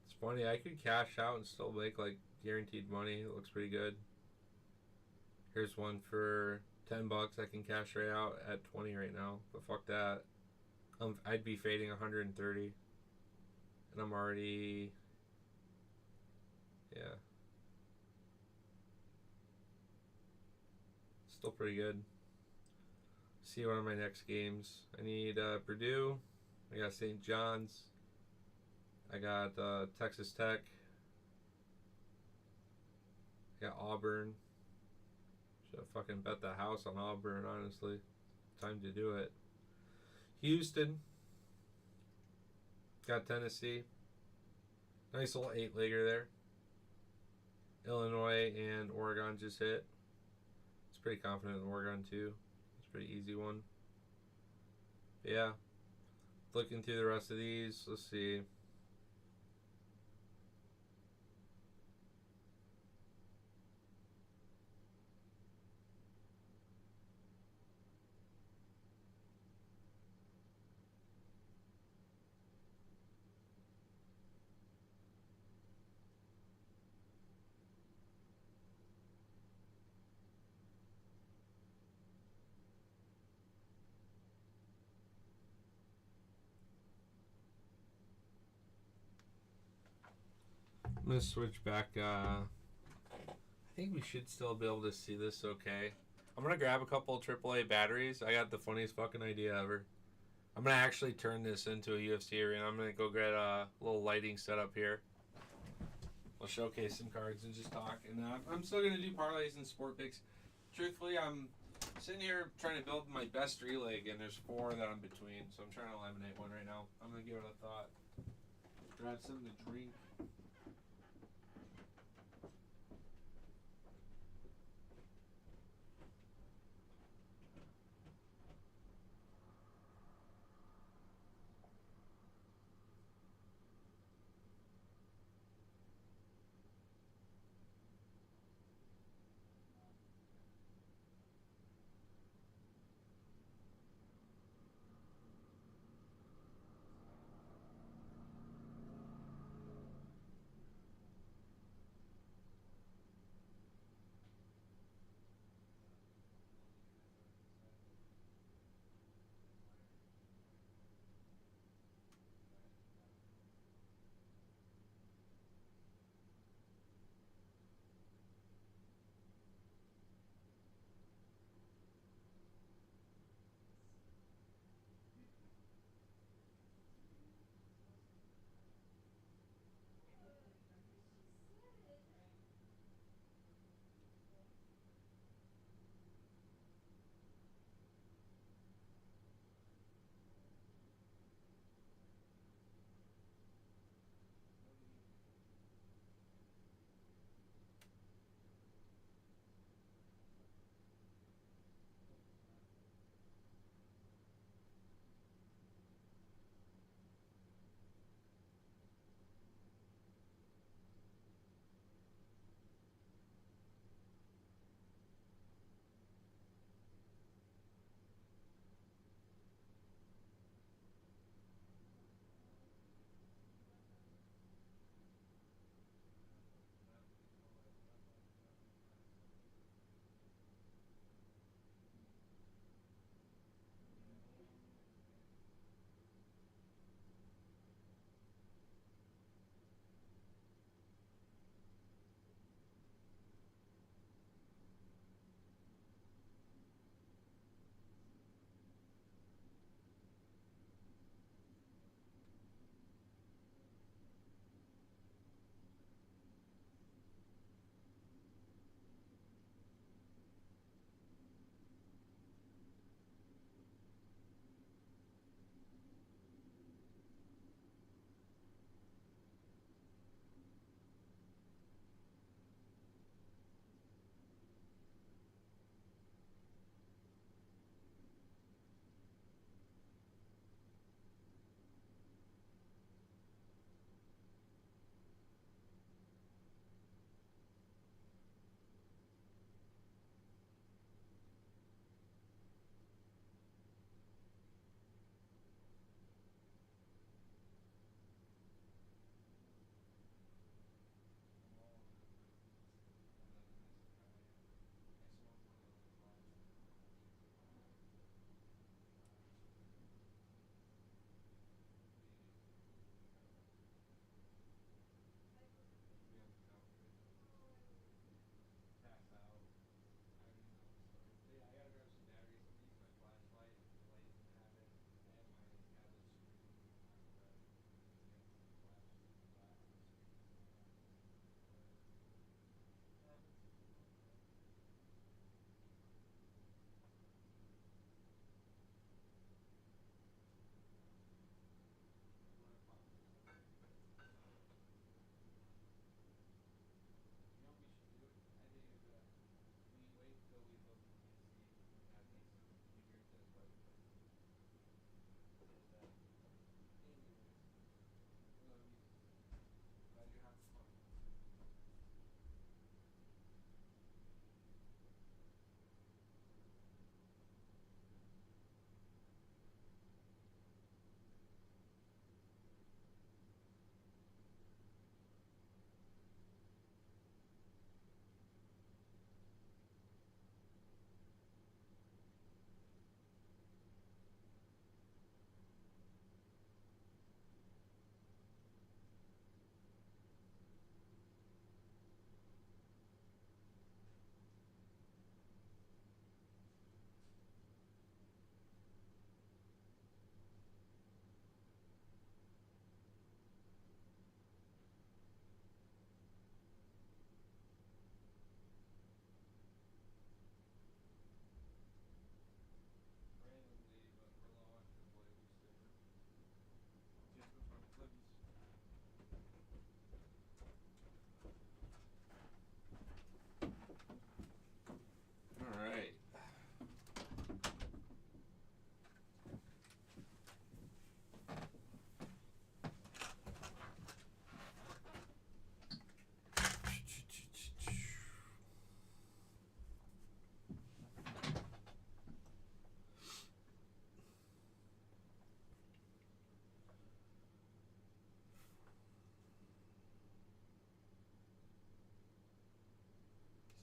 It's funny, I could cash out and still make like guaranteed money. It looks pretty good. Here's one for $10. I can cash right out at 20 right now, but fuck that. I'd be fading 130. And I'm already, yeah, still pretty good. See one of my next games. I need Purdue. I got St. John's. I got Texas Tech. I got Auburn. Should have fucking bet the house on Auburn, honestly. Time to do it. Houston. Got Tennessee. Nice little 8-legger there. Illinois and Oregon just hit. It's pretty confident in Oregon too. It's a pretty easy one. But yeah. Looking through the rest of these. Let's see. I'm going to switch back. I think we should still be able to see this okay. I'm going to grab a couple of AAA batteries. I got the funniest fucking idea ever. I'm going to actually turn this into a UFC arena. I'm going to go get a little lighting set up here. We'll showcase some cards and just talk. And I'm still going to do parlays and sport picks. Truthfully, I'm sitting here trying to build my best 3-leg, and there's 4 that I'm between. So I'm trying to eliminate one right now. I'm going to give it a thought. Grab something to drink.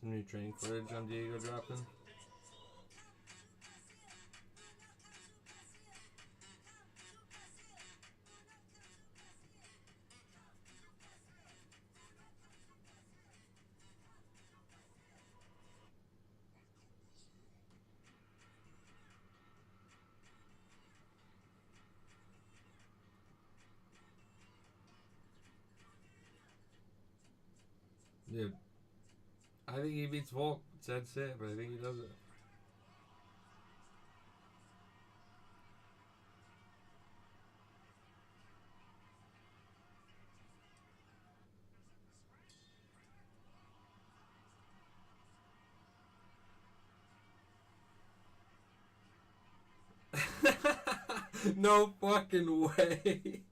Some new training footage on Diego dropping. Dude, I think he beats Volk. That's it, but I think he does it. No fucking way.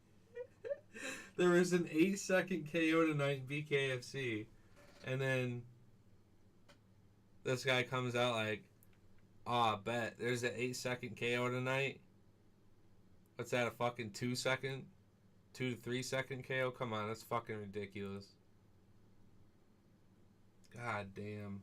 There was an 8-second KO tonight in BKFC. And then this guy comes out like, bet. There's an 8-second KO tonight. What's that, a fucking 2-second? 2 to 3 second KO? Come on, that's fucking ridiculous. God damn.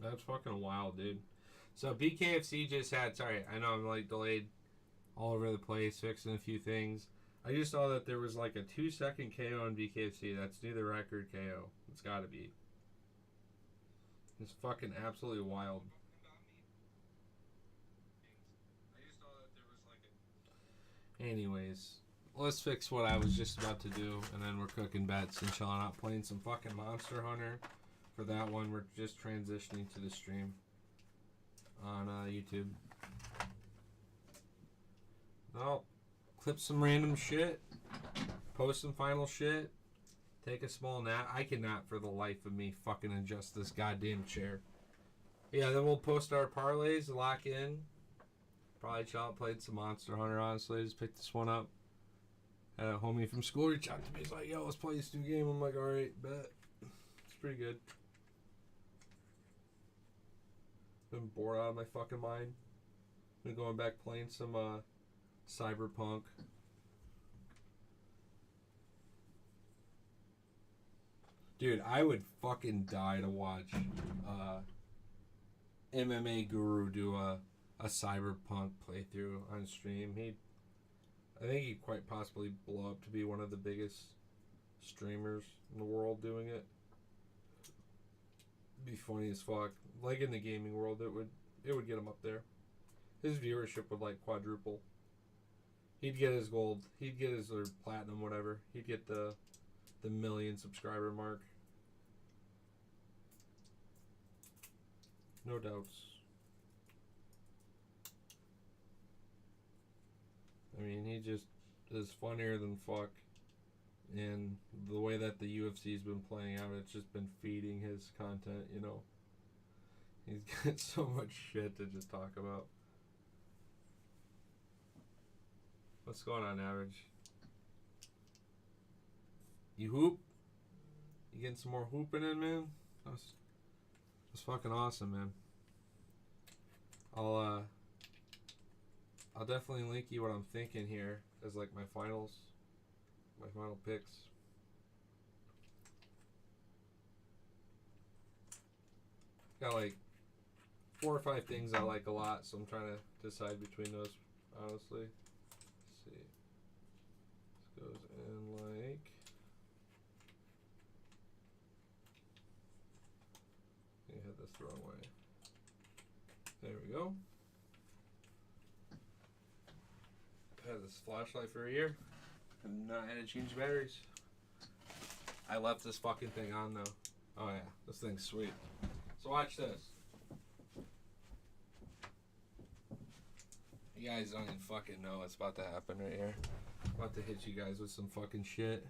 That's fucking wild, dude. So BKFC just had, sorry, I know I'm like delayed all over the place, fixing a few things. I just saw that there was like a 2-second KO on BKFC. That's new the record KO. It's gotta be. It's fucking absolutely wild. Anyways, let's fix what I was just about to do, and then we're cooking bets and chilling out, playing some fucking Monster Hunter. For that one, we're just transitioning to the stream on YouTube. I'll clip some random shit, post some final shit, take a small nap. I cannot for the life of me fucking adjust this goddamn chair. Yeah, then we'll post our parlays, lock in. Probably chill out, played some Monster Hunter, honestly. I just picked this one up. Had a homie from school reach out to me. He's like, yo, let's play this new game. I'm like, alright, bet. It's pretty good. Been bored out of my fucking mind. Been going back playing some Cyberpunk. Dude, I would fucking die to watch MMA Guru do a Cyberpunk playthrough on stream. I think he'd quite possibly blow up to be one of the biggest streamers in the world doing it. Be funny as fuck. Like in the gaming world, it would get him up there. His viewership would like quadruple. He'd get his gold. He'd get his or platinum, whatever. He'd get the million subscriber mark. No doubts. I mean, he just is funnier than fuck. And the way that the UFC's been playing out, it's just been feeding his content, you know. He's got so much shit to just talk about. What's going on, Average? You hoop? You getting some more hooping in, man. That's fucking awesome, man. I'll definitely link you what I'm thinking here as like my final picks. Got like 4 or 5 things I like a lot, so I'm trying to decide between those, honestly. Let's see. This goes in like... I had this the wrong way. There we go. I've had this flashlight for a year and not had to change batteries. I left this fucking thing on though. Oh yeah, this thing's sweet. So watch this. You guys don't even fucking know what's about to happen right here. I'm about to hit you guys with some fucking shit.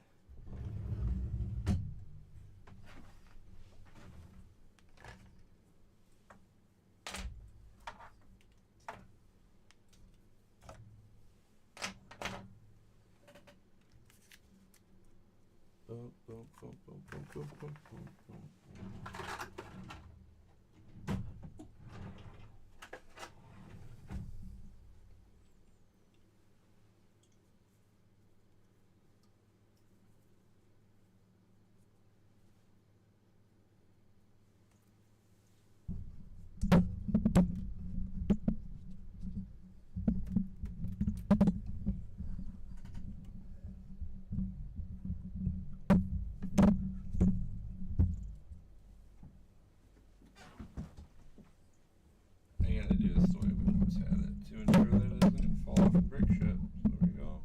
Boom, boom, boom, boom, boom, boom, boom, boom, boom. I gotta do this the way we once had it to ensure that it doesn't fall off and break shit. So there we go.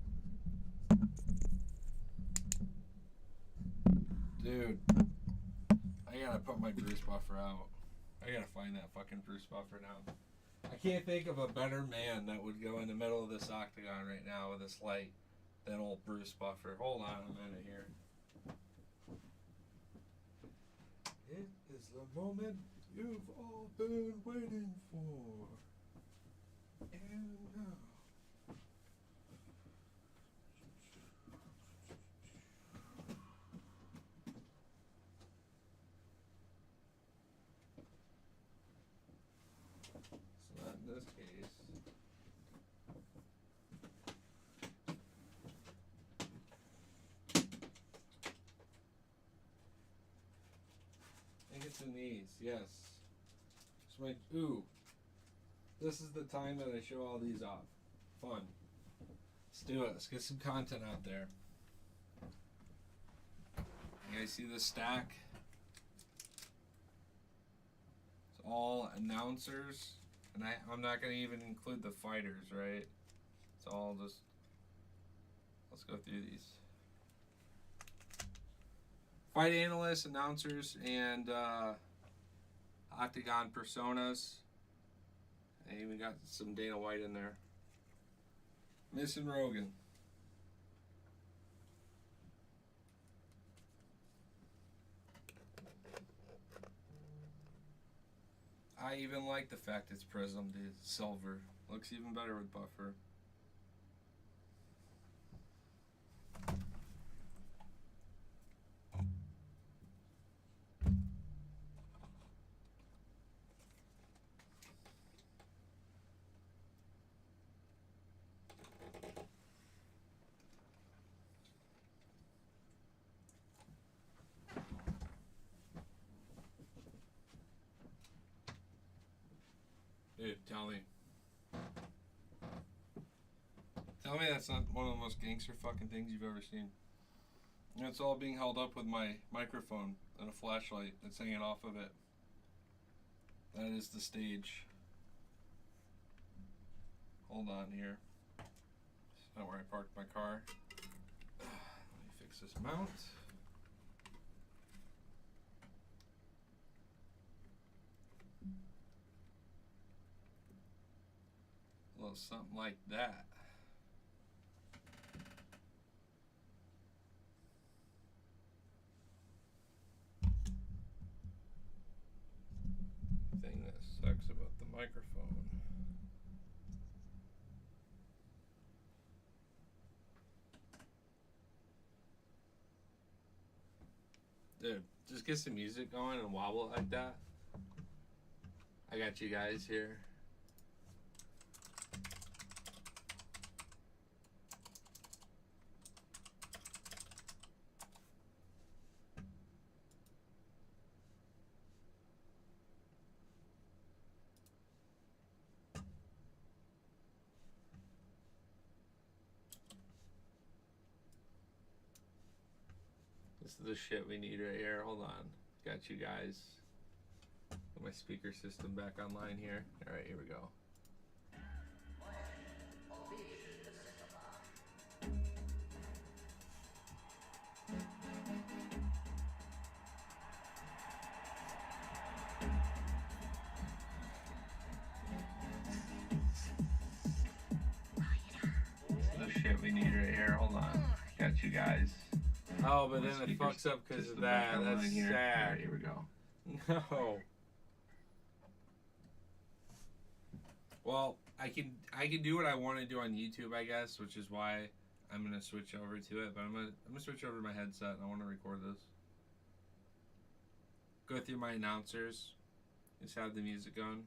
Dude, I gotta put my Bruce buffer out. I gotta find that fucking Bruce buffer now. I can't think of a better man that would go in the middle of this octagon right now with this light than old Bruce buffer. Hold on a minute here. It is the moment you've all been waiting for. And now. It's not in this case. I think it's in these, yes. So my, ooh. This is the time that I show all these off. Fun. Let's do it. Let's get some content out there. You guys see this stack? It's all announcers. And I'm not going to even include the fighters, right? It's all just... Let's go through these. Fight analysts, announcers, and Octagon personas. And even got some Dana White in there. Missing Rogan. I even like the fact it's prismed. It's silver. Looks even better with buffer. Dude, tell me that's not one of the most gangster fucking things you've ever seen. And it's all being held up with my microphone and a flashlight that's hanging off of it. That is the stage. Hold on here. That's not where I parked my car. Let me fix this mount. A little something like that. Thing that sucks about the microphone. Dude, Just get some music going and wobble it like that. I got you guys here. This is the shit we need right here. Hold on. Got you guys. Get my speaker system back online here. Alright, here we go. This is the shit we need right here. Hold on. Got you guys. Oh, but then it fucks up because of that. That's sad. Right, here we go. No. Well, I can do what I want to do on YouTube, I guess, which is why I'm gonna switch over to it. But I'm gonna switch over to my headset, and I want to record this. Go through my announcers. Just have the music going.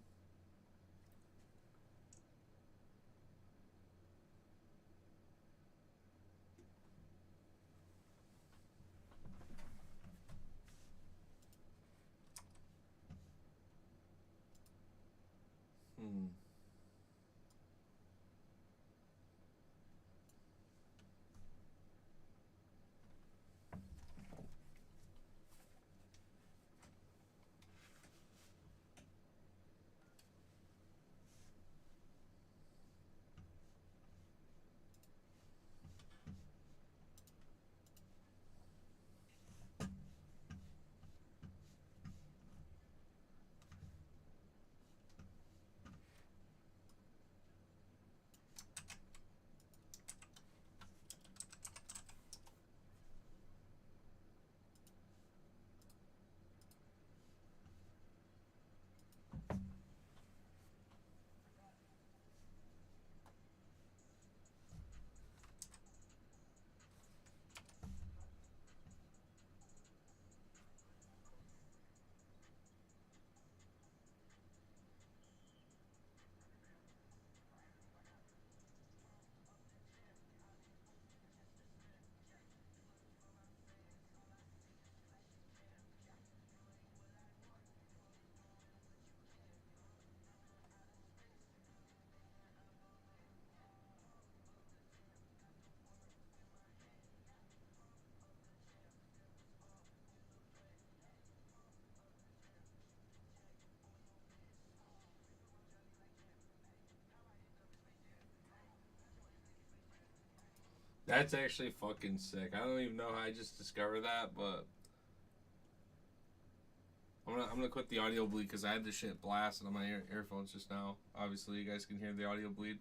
That's actually fucking sick. I don't even know how I just discovered that, but I'm gonna quit the audio bleed because I had this shit blasted on my earphones just now. Obviously, you guys can hear the audio bleed.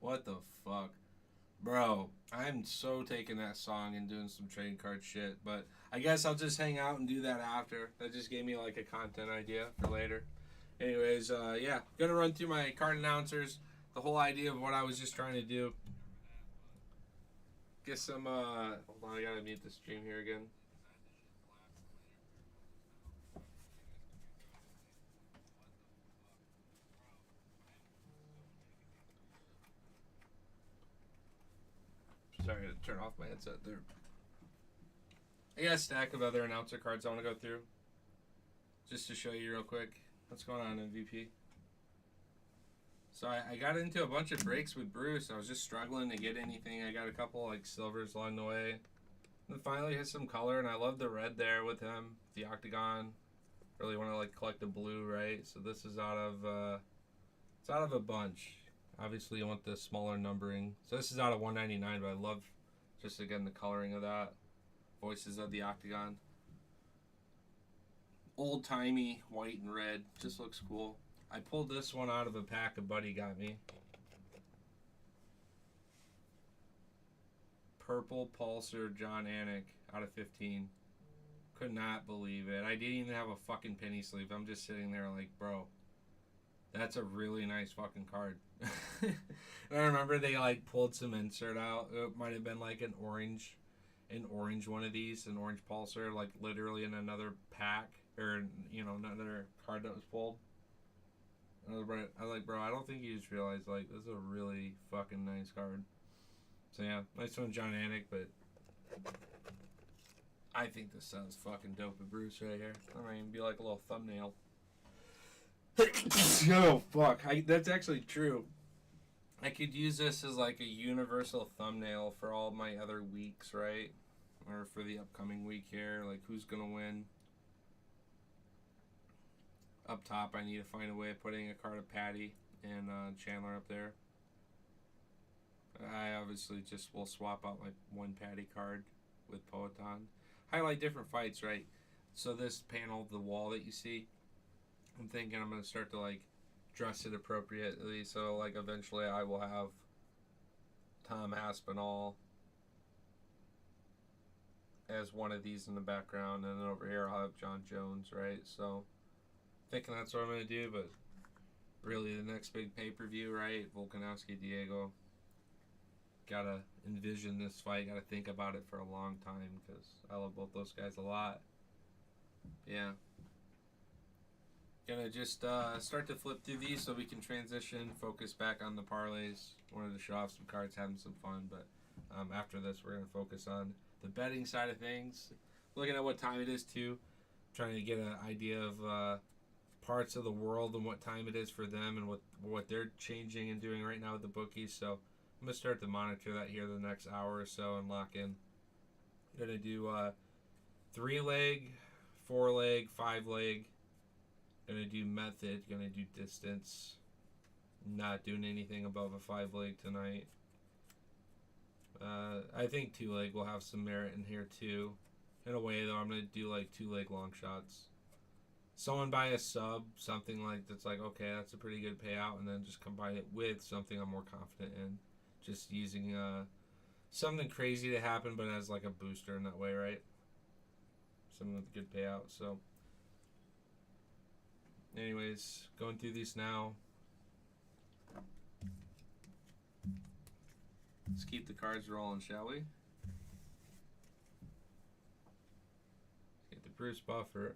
What the fuck? Bro, I'm so taking that song and doing some trading card shit, but I guess I'll just hang out and do that after. That just gave me like a content idea for later. Anyways, yeah, gonna run through my card announcers. The whole idea of what I was just trying to do. Get some, hold on, I gotta mute the stream here again. Sorry to turn off my headset there. I got a stack of other announcer cards I want to go through. Just to show you real quick. What's going on, MVP? So I got into a bunch of breaks with Bruce. I was just struggling to get anything. I got a couple like silvers along the way. And then finally hit some color, and I love the red there with him. The octagon. Really want to like collect the blue, right? So this is out of it's out of a bunch. Obviously you want the smaller numbering. So this is out of 199, but I love just again the coloring of that. Voices of the octagon. Old timey white and red. Just looks cool. I pulled this one out of a pack a buddy got me. Purple Pulsar John Anik out of 15. Could not believe it. I didn't even have a fucking penny sleeve. I'm just sitting there like, bro, that's a really nice fucking card. And I remember they like pulled some insert out. It might have been like an orange an orange one of these, an orange pulsar, like literally in another pack or another card that was pulled. I was like, bro, I don't think you just realized like this is a really fucking nice card. So yeah, nice one, John Anik, but I think this sounds fucking dope with Bruce right here. I might even be like a little thumbnail. Oh fuck, that's actually true. I could use this as like a universal thumbnail for all my other weeks, right? Or for the upcoming week here, like who's gonna win. Up top, I need to find a way of putting a card of Patty and Chandler up there. I obviously just will swap out my one Patty card with Poetan. Highlight different fights, right? So this panel, the wall that you see, I'm thinking I'm going to start to like dress it appropriately. So like eventually I will have Tom Aspinall as one of these in the background, and then over here I'll have John Jones, right? So thinking that's what I'm going to do, but really the next big pay-per-view, right? Volkanovski, Diego. Gotta envision this fight, gotta think about it for a long time because I love both those guys a lot. Yeah. Gonna just start to flip through these so we can transition, focus back on the parlays. Wanted to show off some cards, having some fun, but after this we're gonna focus on the betting side of things. Looking at what time it is too, trying to get an idea of parts of the world and what time it is for them and what they're changing and doing right now with the bookies. So I'm gonna start to monitor that here the next hour or so and lock in. I'm gonna do 3-leg, 4-leg, 5-leg. Gonna do method, gonna do distance. Not doing anything above a 5-leg tonight. I think 2-leg will have some merit in here too. In a way though, I'm gonna do like 2-leg long shots. Someone buy a sub, something like that's like, okay, that's a pretty good payout, and then just combine it with something I'm more confident in. Just using something crazy to happen, but as like a booster in that way, right? Something with a good payout. So anyways, going through these now. Let's keep the cards rolling, shall we? Get the Bruce buffer.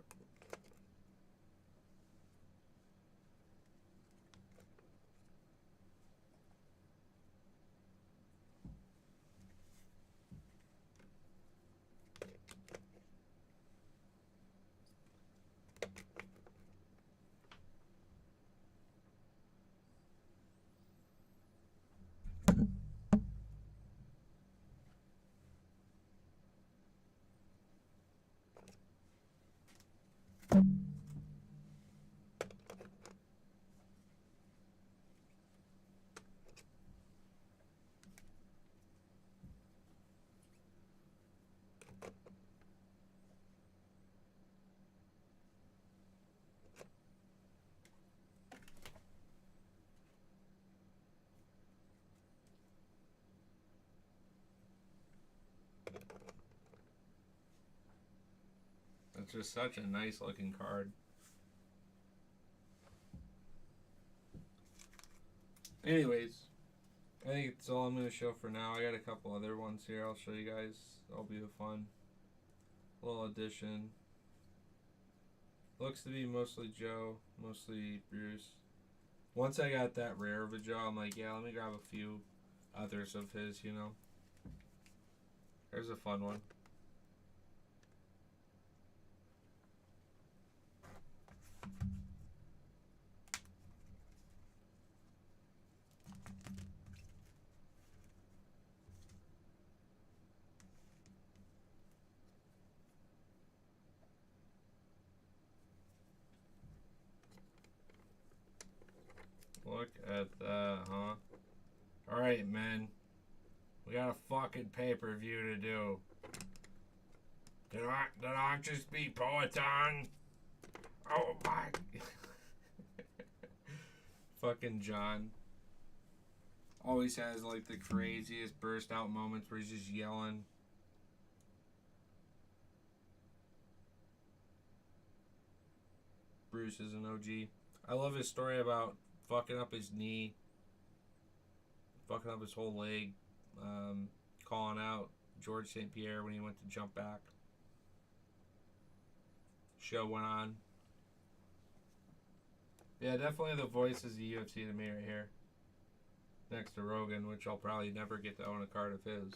It's just such a nice looking card. Anyways, I think it's all I'm going to show for now. I got a couple other ones here I'll show you guys. That'll be a fun little addition. Looks to be mostly Joe, mostly Bruce. Once I got that rare of a Joe, I'm like, yeah, let me grab a few others of his, you know. There's a fun one. Look at that, huh? Alright, man. We got a fucking pay-per-view to do. Did I just be Poetan? Oh my. Fucking John. Always has like the craziest burst out moments where he's just yelling. Bruce is an OG. I love his story about fucking up his knee, fucking up his whole leg, calling out George St. Pierre when he went to jump back. Show went on. Yeah, definitely the voice is the UFC to me right here. Next to Rogan, which I'll probably never get to own a card of his.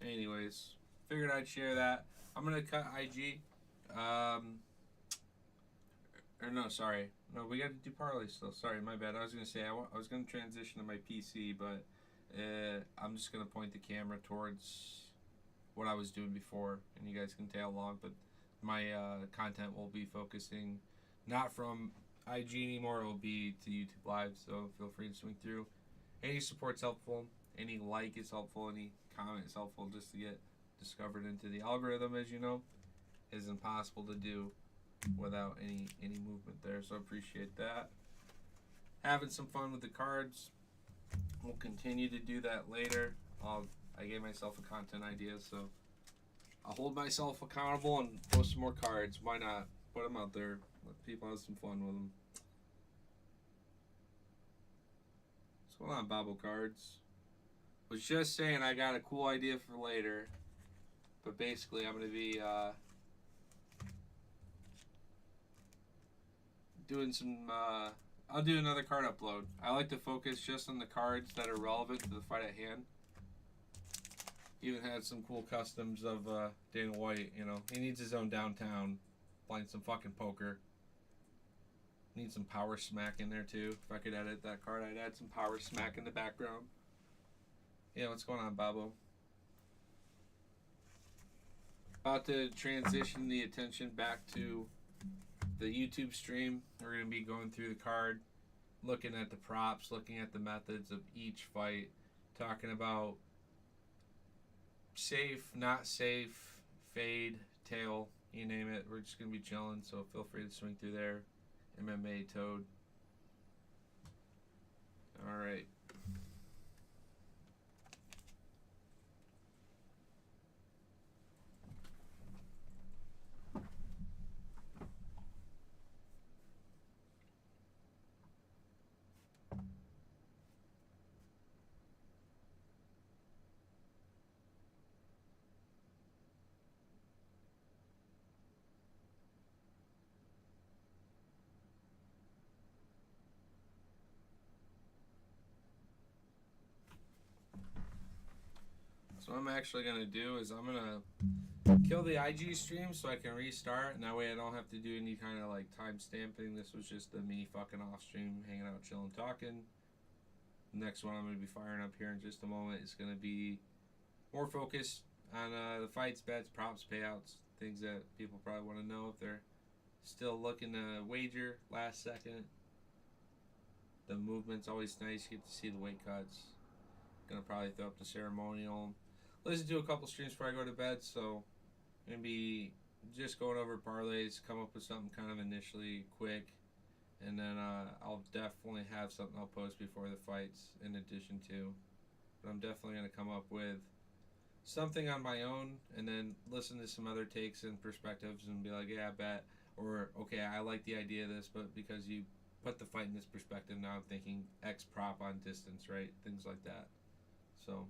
Anyways, figured I'd share that. I'm going to cut IG. Or no, sorry. No, we got to do parlays still. Sorry, my bad. I was going to say, I was going to transition to my PC, but I'm just going to point the camera towards what I was doing before, and you guys can tail along, but my content will be focusing not from IG anymore. It will be to YouTube Live, so feel free to swing through. Any support's helpful. Any like is helpful. Any comment is helpful just to get discovered into the algorithm, as you know. It is impossible to do without any movement there, so I appreciate that. Having some fun with the cards. We'll continue to do that later. I gave myself a content idea, so I'll hold myself accountable and post some more cards. Why not? Put them out there. Let people have some fun with them. What's going on, Bobble Cards? Was just saying I got a cool idea for later, but basically I'm going to be doing some, I'll do another card upload. I like to focus just on the cards that are relevant to the fight at hand. Even had some cool customs of Dana White, you know. He needs his own downtown, playing some fucking poker. Need some power smack in there too. If I could edit that card, I'd add some power smack in the background. Yeah, what's going on, Bobo? About to transition the attention back to the YouTube stream. We're going to be going through the card, looking at the props, looking at the methods of each fight, talking about safe, not safe, fade, tail, you name it. We're just going to be chilling, so feel free to swing through there. MMA Toad. Alright. So what I'm actually going to do is I'm going to kill the IG stream so I can restart, and that way I don't have to do any kind of like time stamping. This was just me fucking off stream, hanging out, chilling, talking. The next one I'm going to be firing up here in just a moment is going to be more focused on the fights, bets, props, payouts, things that people probably want to know if they're still looking to wager last second. The movement's always nice. You get to see the weight cuts. Gonna probably throw up the ceremonial. Listen to a couple streams before I go to bed, so I'm gonna be just going over parlays, come up with something kind of initially quick, and then I'll definitely have something I'll post before the fights in addition to. But I'm definitely gonna come up with something on my own, and then listen to some other takes and perspectives, and be like, yeah, I bet, or okay, I like the idea of this, but because you put the fight in this perspective, now I'm thinking X prop on distance, right? Things like that. So,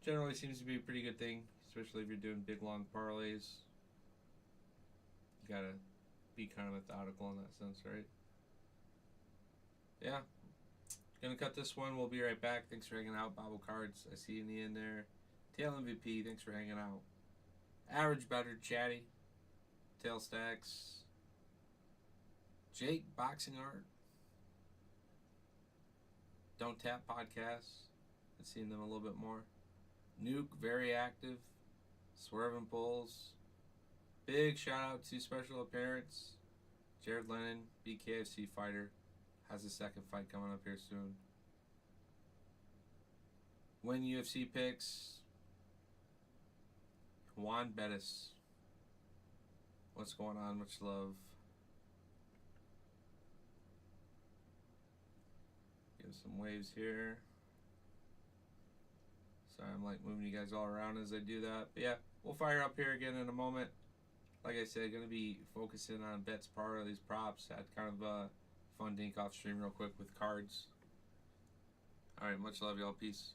generally seems to be a pretty good thing, especially if you're doing big, long parlays. You gotta be kind of methodical in that sense, right? Yeah. Gonna cut this one. We'll be right back. Thanks for hanging out, Bobble Cards. I see you in the end there. Tail MVP, thanks for hanging out. Average Better, Chatty. Tail Stacks. Jake, Boxing Art. Don't Tap Podcasts. I've seen them a little bit more. Nuke, very active. Swerving Bulls. Big shout out to special appearance. Jared Lennon, BKFC fighter. Has a second fight coming up here soon. Win UFC picks. Juan Bettis. What's going on? Much love. Give some waves here. Sorry, I'm like moving you guys all around as I do that. But yeah, we'll fire up here again in a moment. Like I said, going to be focusing on bets, parlays, props. Had kind of a fun dink off stream real quick with cards. Alright, much love, y'all. Peace.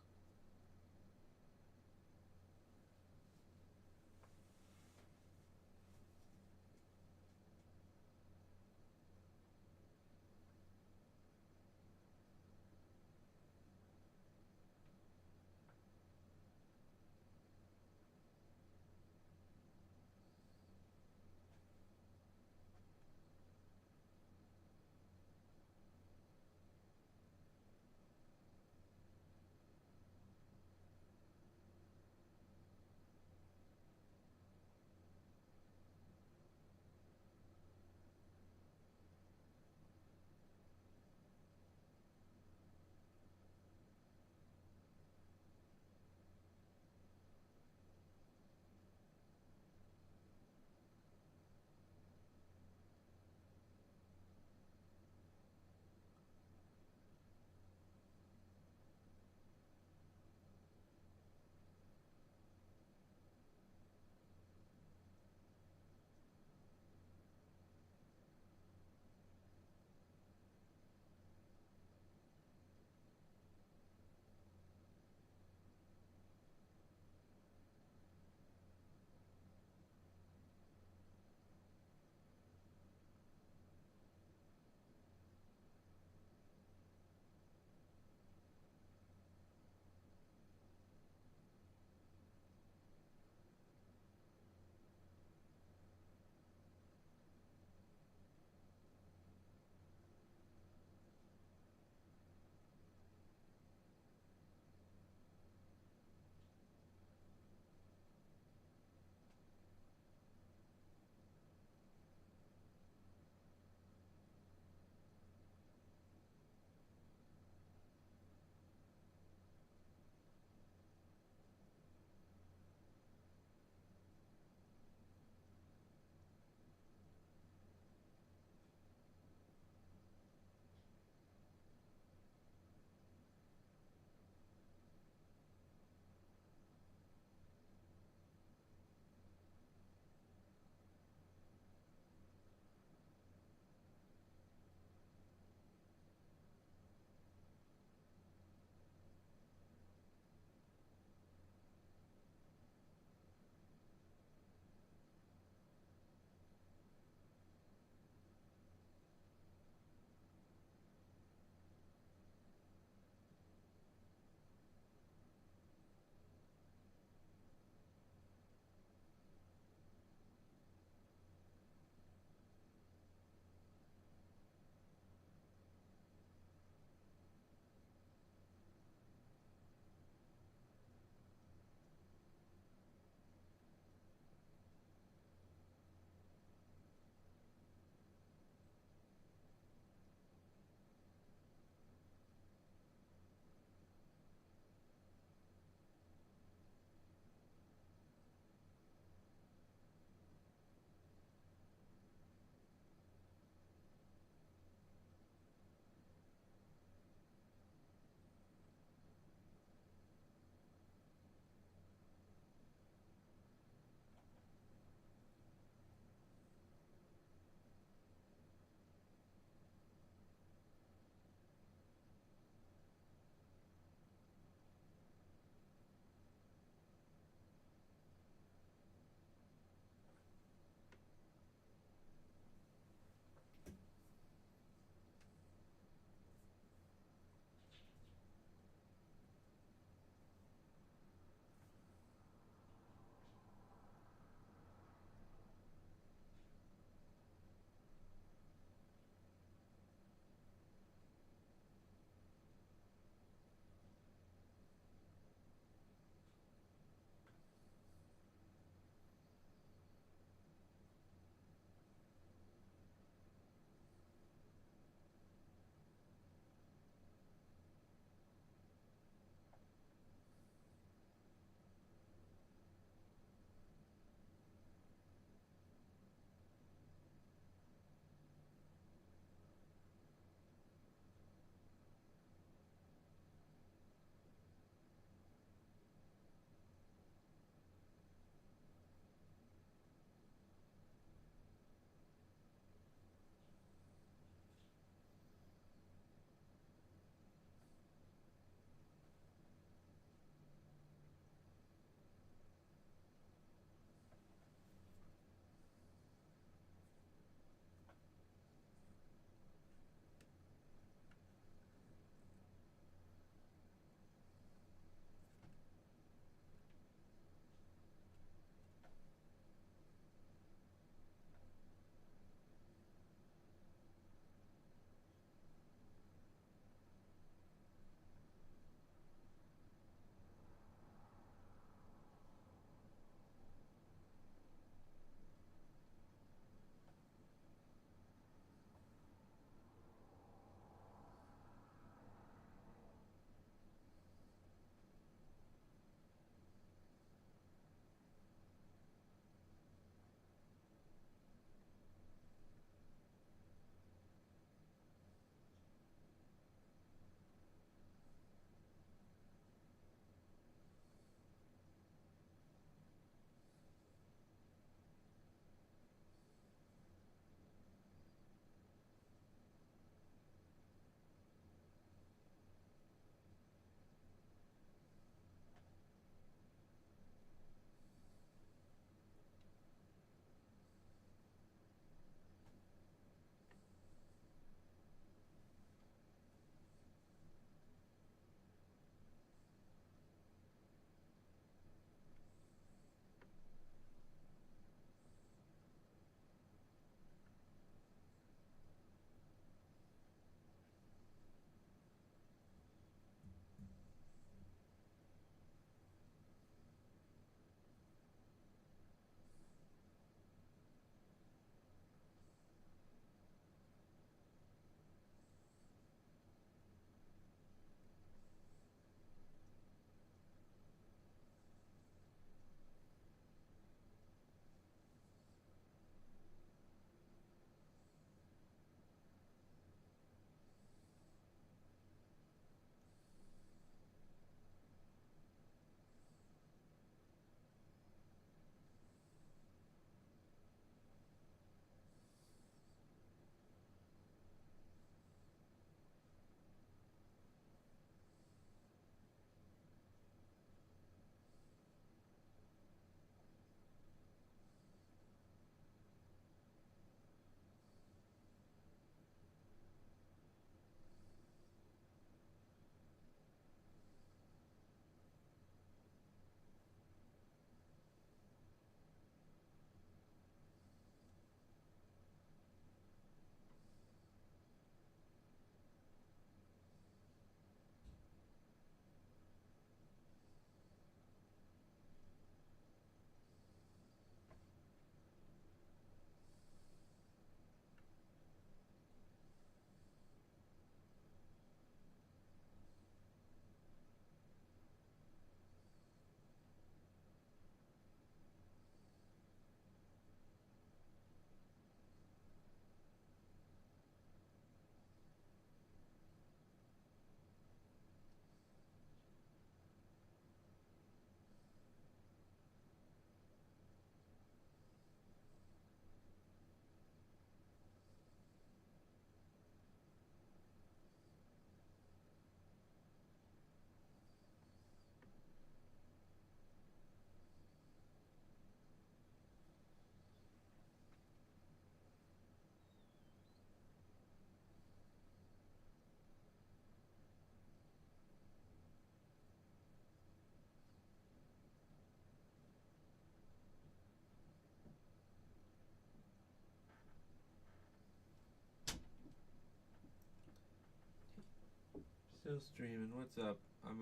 Still streaming. What's up? I'm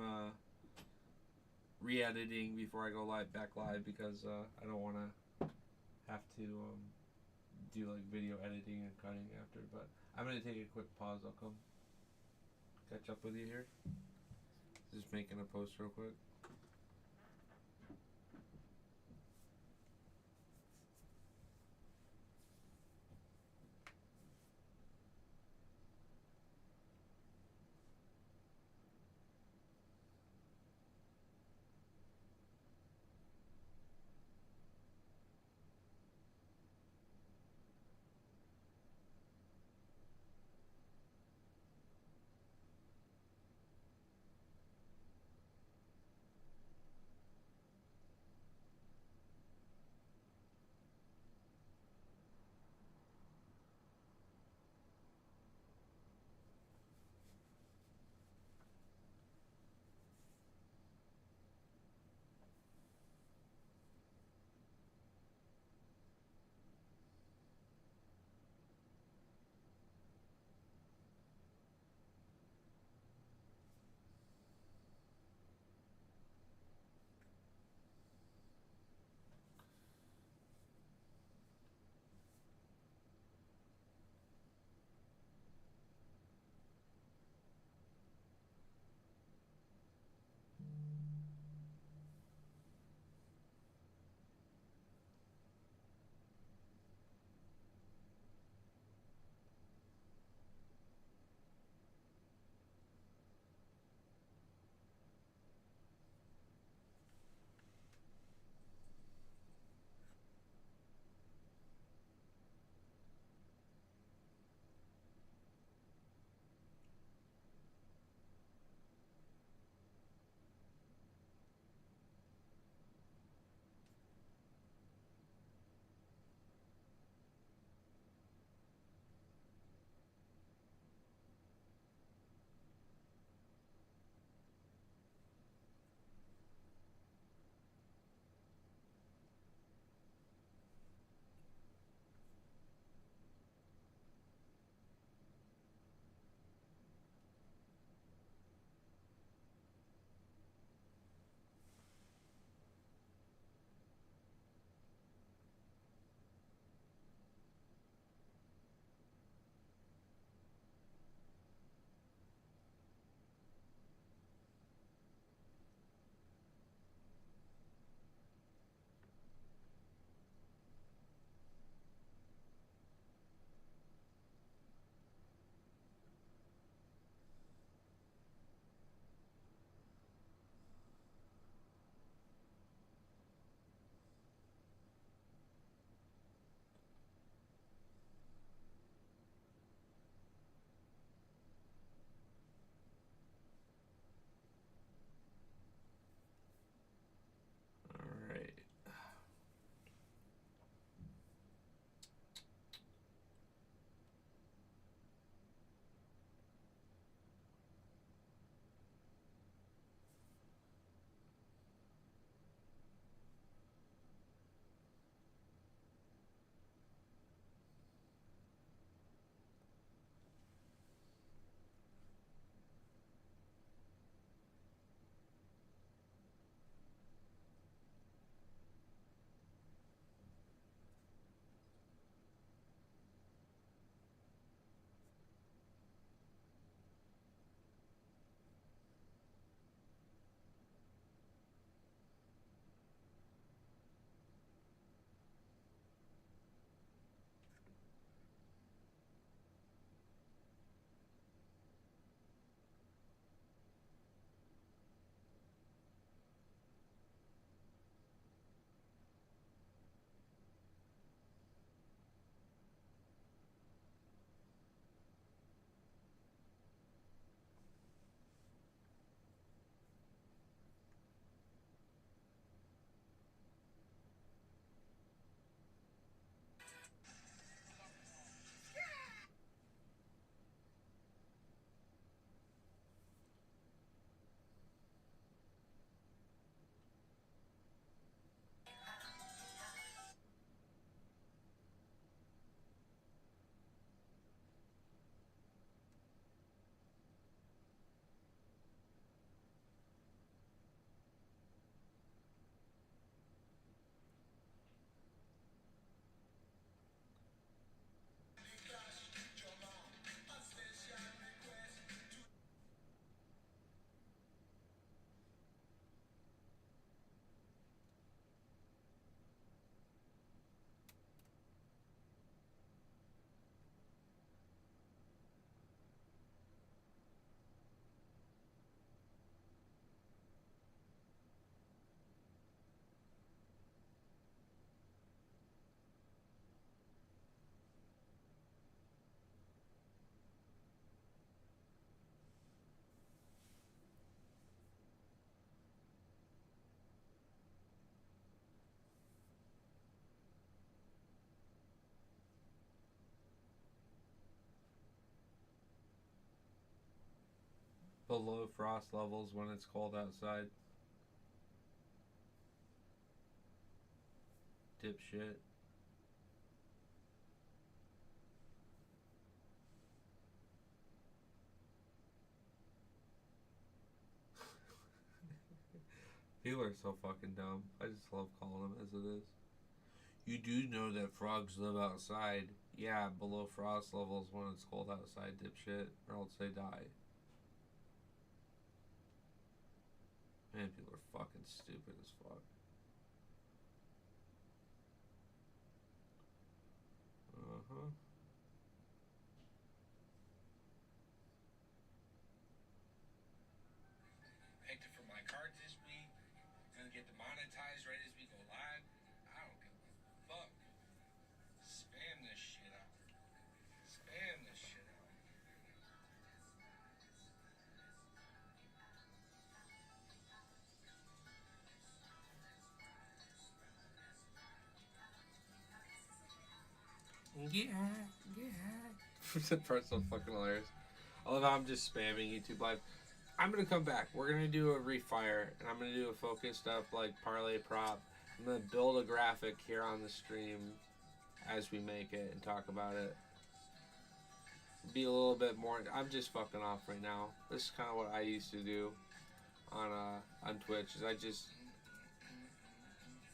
re-editing before I go back live because I don't want to have to do like video editing and cutting after. But I'm gonna take a quick pause. I'll come catch up with you here. Just making a post real quick. below frost levels when it's cold outside. Dipshit. People are so fucking dumb. I just love calling them as it is. You do know that frogs live outside. Yeah, below frost levels when it's cold outside, dipshit. Or else they die. Man, people are fucking stupid as fuck. Uh-huh. Picked it for my cards this week. Gonna get demonetized right as we go live. I don't give a fuck. Spam this shit out. Spam this shit out. Yeah. First so fucking hilarious. I love how I'm just spamming YouTube Live. I'm gonna come back. We're gonna do a refire, and I'm gonna do a focused up like parlay prop. I'm gonna build a graphic here on the stream as we make it and talk about it. Be a little bit more. I'm just fucking off right now. This is kind of what I used to do on Twitch. Is I just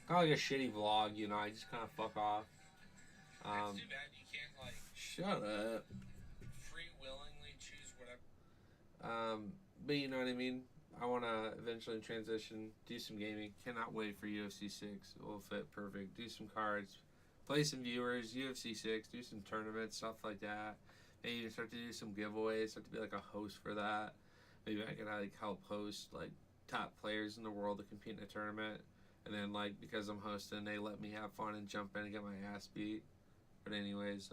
kind of like a shitty vlog, you know. I just kind of fuck off. That's too bad you can't like. Shut up. Free willingly choose whatever. But you know what I mean. I want to eventually transition, do some gaming. Cannot wait for UFC 6. It will fit perfect. Do some cards, play some viewers, UFC 6, do some tournaments, stuff like that. Maybe even start to do some giveaways, start to be like a host for that. Maybe I could like help host like top players in the world to compete in a tournament. And then like because I'm hosting, they let me have fun and jump in and get my ass beat. But anyways,